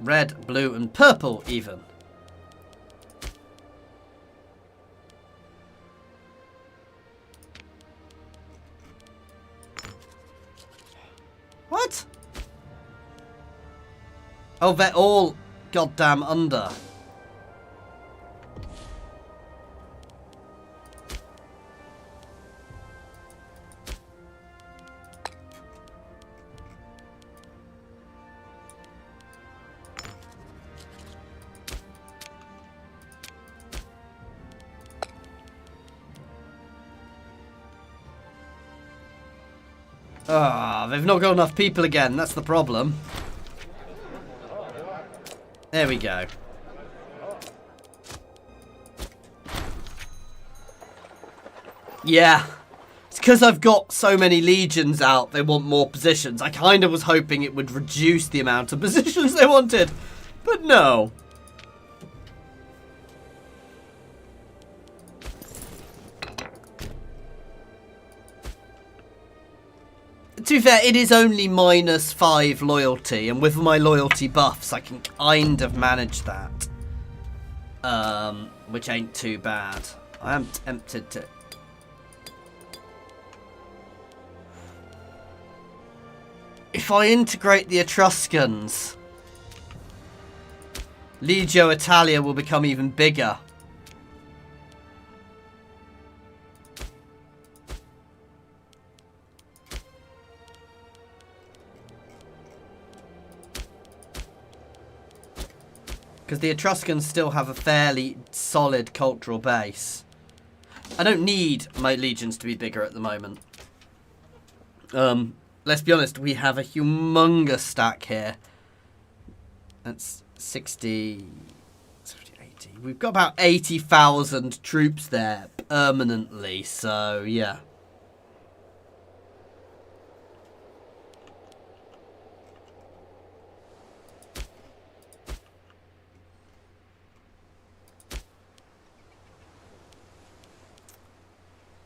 Red, blue, and purple, even. What? Oh, they're all... goddamn under. Ah, they've not got enough people again. That's the problem. There we go. Yeah. It's because I've got so many legions out, they want more positions. I kind of was hoping it would reduce the amount of positions they wanted. But no. To be fair, it is only -5 loyalty, and with my loyalty buffs, I can kind of manage that. Which ain't too bad. I am tempted to... If I integrate the Etruscans, Legio Italia will become even bigger. Because the Etruscans still have a fairly solid cultural base. I don't need my legions to be bigger at the moment. Let's be honest, we have a humongous stack here. That's 60, 70, 80. We've got about 80,000 troops there permanently, so yeah.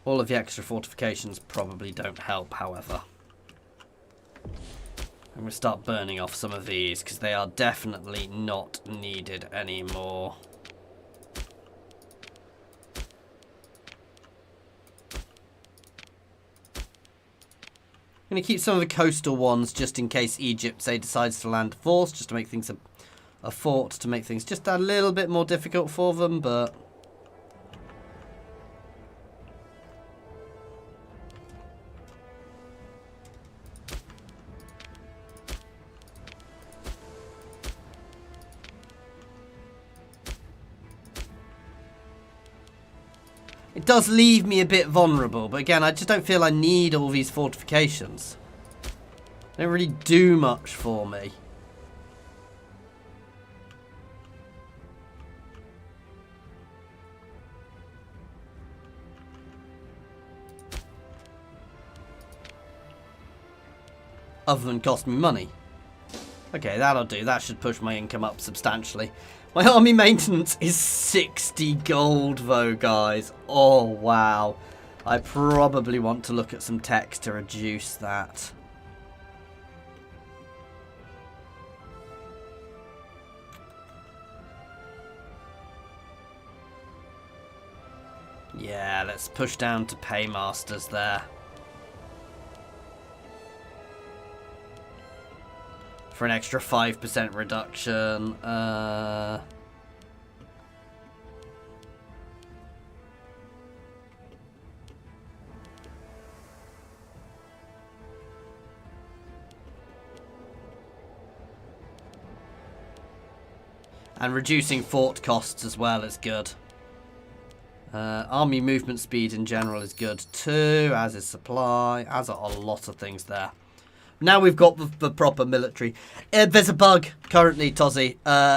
All of the extra fortifications probably don't help, however. I'm going to start burning off some of these because they are definitely not needed anymore. I'm going to keep some of the coastal ones just in case Egypt, say, decides to land a force, just to make things a fort, to make things just a little bit more difficult for them, but... It does leave me a bit vulnerable, but again, I just don't feel I need all these fortifications. They don't really do much for me. Other than cost me money. Okay, that'll do. That should push my income up substantially. My army maintenance is 60 gold though, guys. Oh, wow. I probably want to look at some text to reduce that. Yeah, let's push down to paymasters there. For an extra 5% reduction. And reducing fort costs as well is good. Army movement speed in general is good too, as is supply, as are a lot of things there. Now we've got the proper military. There's a bug currently, Tozzy.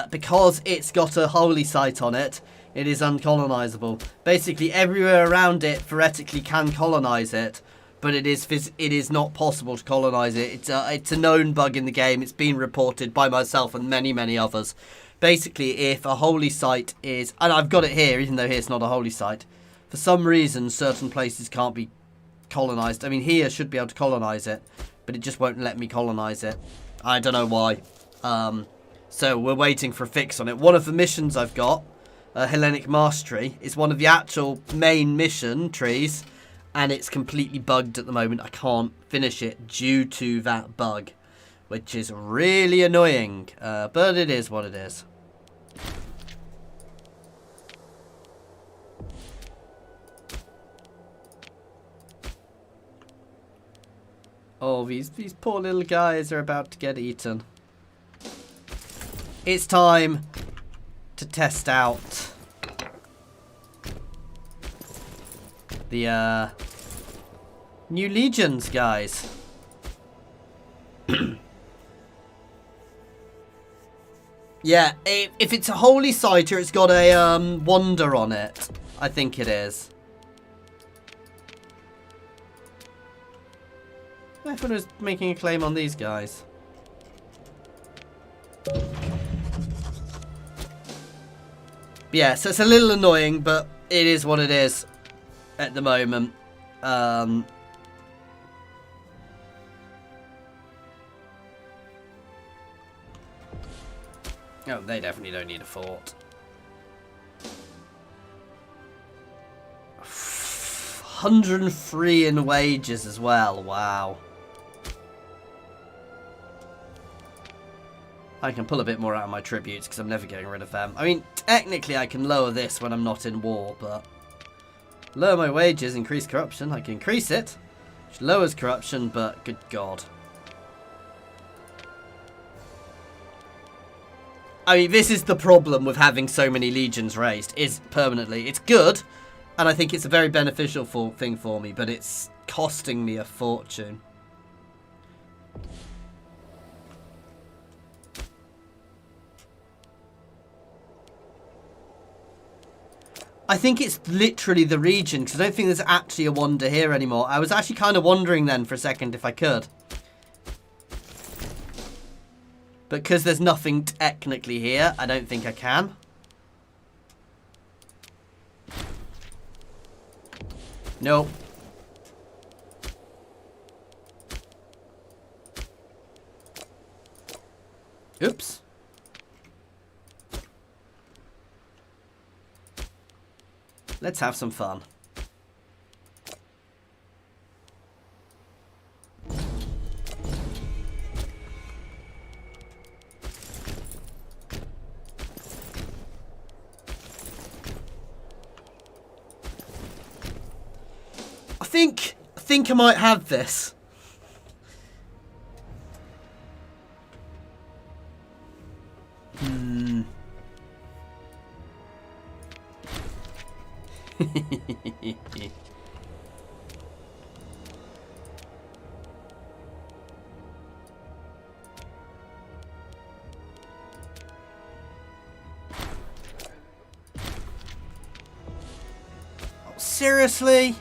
Because it's got a holy site on it, it is uncolonizable. Basically, everywhere around it theoretically can colonize it, but it is not possible to colonize it. It's a known bug in the game. It's been reported by myself and many, many others. Basically, if a holy site is... And I've got it here, even though here's not a holy site. For some reason, certain places can't be colonized. I mean, here should be able to colonize it, but it just won't let me colonize it. I don't know why. So we're waiting for a fix on it. One of the missions I've got, Hellenic Mastery, is one of the actual main mission trees, and it's completely bugged at the moment. I can't finish it due to that bug, which is really annoying, but it is what it is. Oh, these poor little guys are about to get eaten. It's time to test out the new legions, guys. Yeah, if it's a holy site or it's got a wonder on it, I think it is. I thought I was making a claim on these guys. Yeah, so it's a little annoying, but it is what it is at the moment. Oh, they definitely don't need a fort. 103 in wages as well, wow. I can pull a bit more out of my tributes because I'm never getting rid of them. I mean, technically I can lower this when I'm not in war, but... Lower my wages, increase corruption. I can increase it, which lowers corruption, but good God. I mean, this is the problem with having so many legions raised, is permanently. It's good, and I think it's a very beneficial thing for me, but it's costing me a fortune. I think it's literally the region, because I don't think there's actually a wonder here anymore. I was actually kind of wondering then for a second if I could. But because there's nothing technically here, I don't think I can. Nope. Oops. Let's have some fun. I think I might have this. Oh, seriously?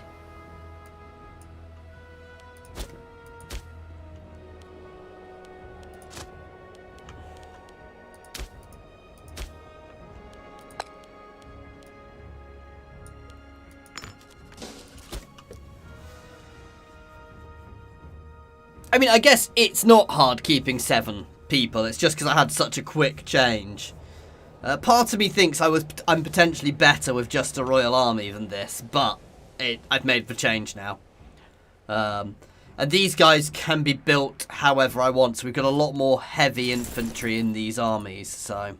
I mean, I guess it's not hard keeping 7 people. It's just because I had such a quick change. Part of me thinks I'm potentially better with just a royal army than this, but I've made the change now. And these guys can be built however I want, so we've got a lot more heavy infantry in these armies, so...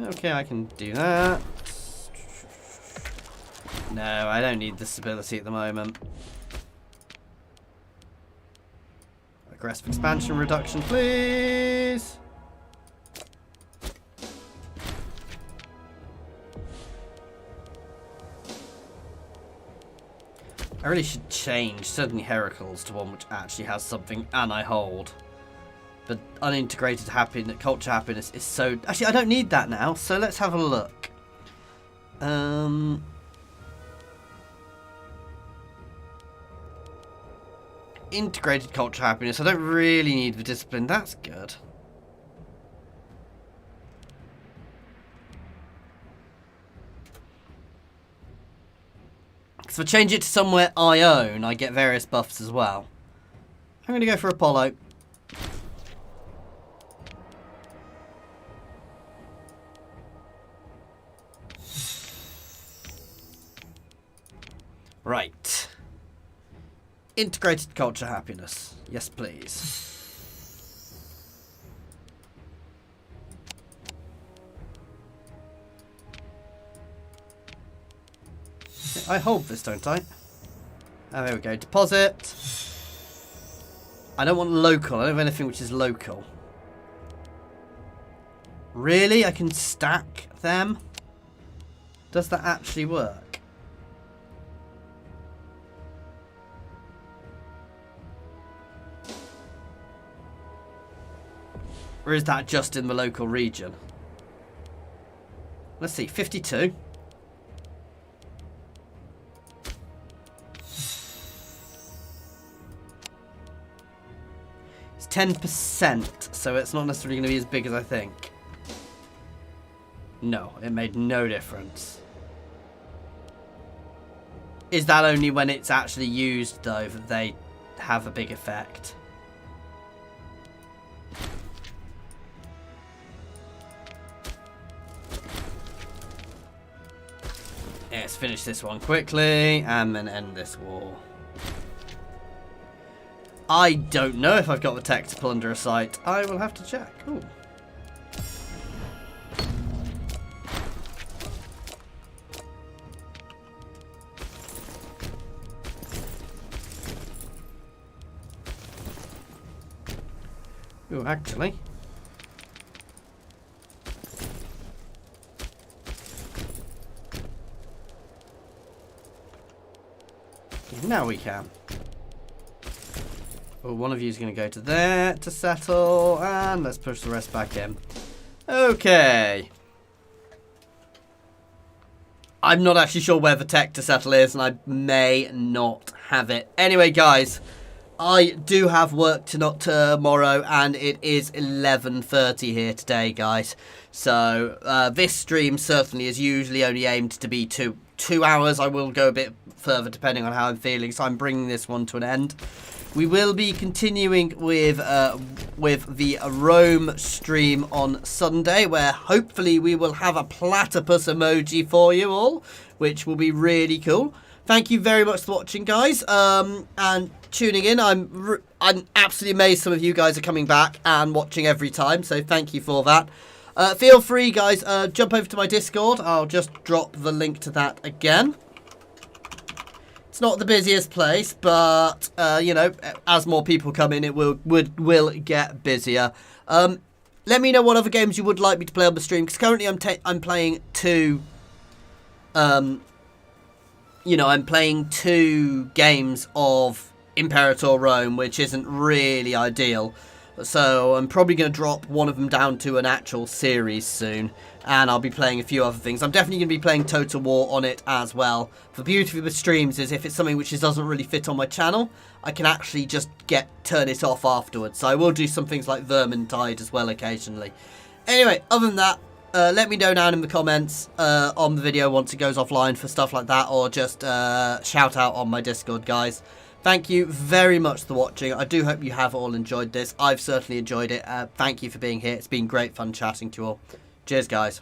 Okay, I can do that. No, I don't need this ability at the moment. Aggressive expansion reduction, please. I really should change Suddenly Heracles to one which actually has something and I hold. But unintegrated happiness, culture happiness is so... Actually, I don't need that now, so let's have a look. Integrated culture happiness. I don't really need the discipline. That's good. So if I change it to somewhere I own, I get various buffs as well. I'm going to go for Apollo. Right. Integrated culture happiness. Yes, please. I hold this, don't I? Oh, there we go. Deposit. I don't want local. I don't have anything which is local. Really? I can stack them? Does that actually work? Or is that just in the local region? Let's see, 52. It's 10%, so it's not necessarily going to be as big as I think. No, it made no difference. Is that only when it's actually used, though, that they have a big effect? Yeah, let's finish this one quickly and then end this war. I don't know if I've got the tech to plunder a site. I will have to check. Ooh. Oh, actually. Now we can. Well, one of you is going to go to there to settle, and let's push the rest back in. Okay. I'm not actually sure where the tech to settle is, and I may not have it. Anyway, guys, I do have work tomorrow, and it is 11:30 here today, guys. So this stream certainly is usually only aimed to be two hours. I will go a bit further depending on how I'm feeling, so I'm bringing this one to an end. We will be continuing with the Rome stream on Sunday, where hopefully we will have a platypus emoji for you all, which will be really cool. Thank you very much for watching, guys, and tuning in. I'm absolutely amazed some of you guys are coming back and watching every time, so thank you for that. Feel free, guys, jump over to my Discord. I'll just drop the link to that again. It's not the busiest place, but, you know, as more people come in, it will get busier. Let me know what other games you would like me to play on the stream, because currently I'm playing two, you know, I'm playing 2 games of Imperator Rome, which isn't really ideal. So I'm probably going to drop one of them down to an actual series soon. And I'll be playing a few other things. I'm definitely going to be playing Total War on it as well. The beauty of the streams is if it's something which doesn't really fit on my channel, I can actually just turn it off afterwards. So I will do some things like Vermintide as well occasionally. Anyway, other than that, let me know down in the comments on the video once it goes offline for stuff like that, or just shout out on my Discord, guys. Thank you very much for watching. I do hope you have all enjoyed this. I've certainly enjoyed it. Thank you for being here. It's been great fun chatting to you all. Cheers, guys.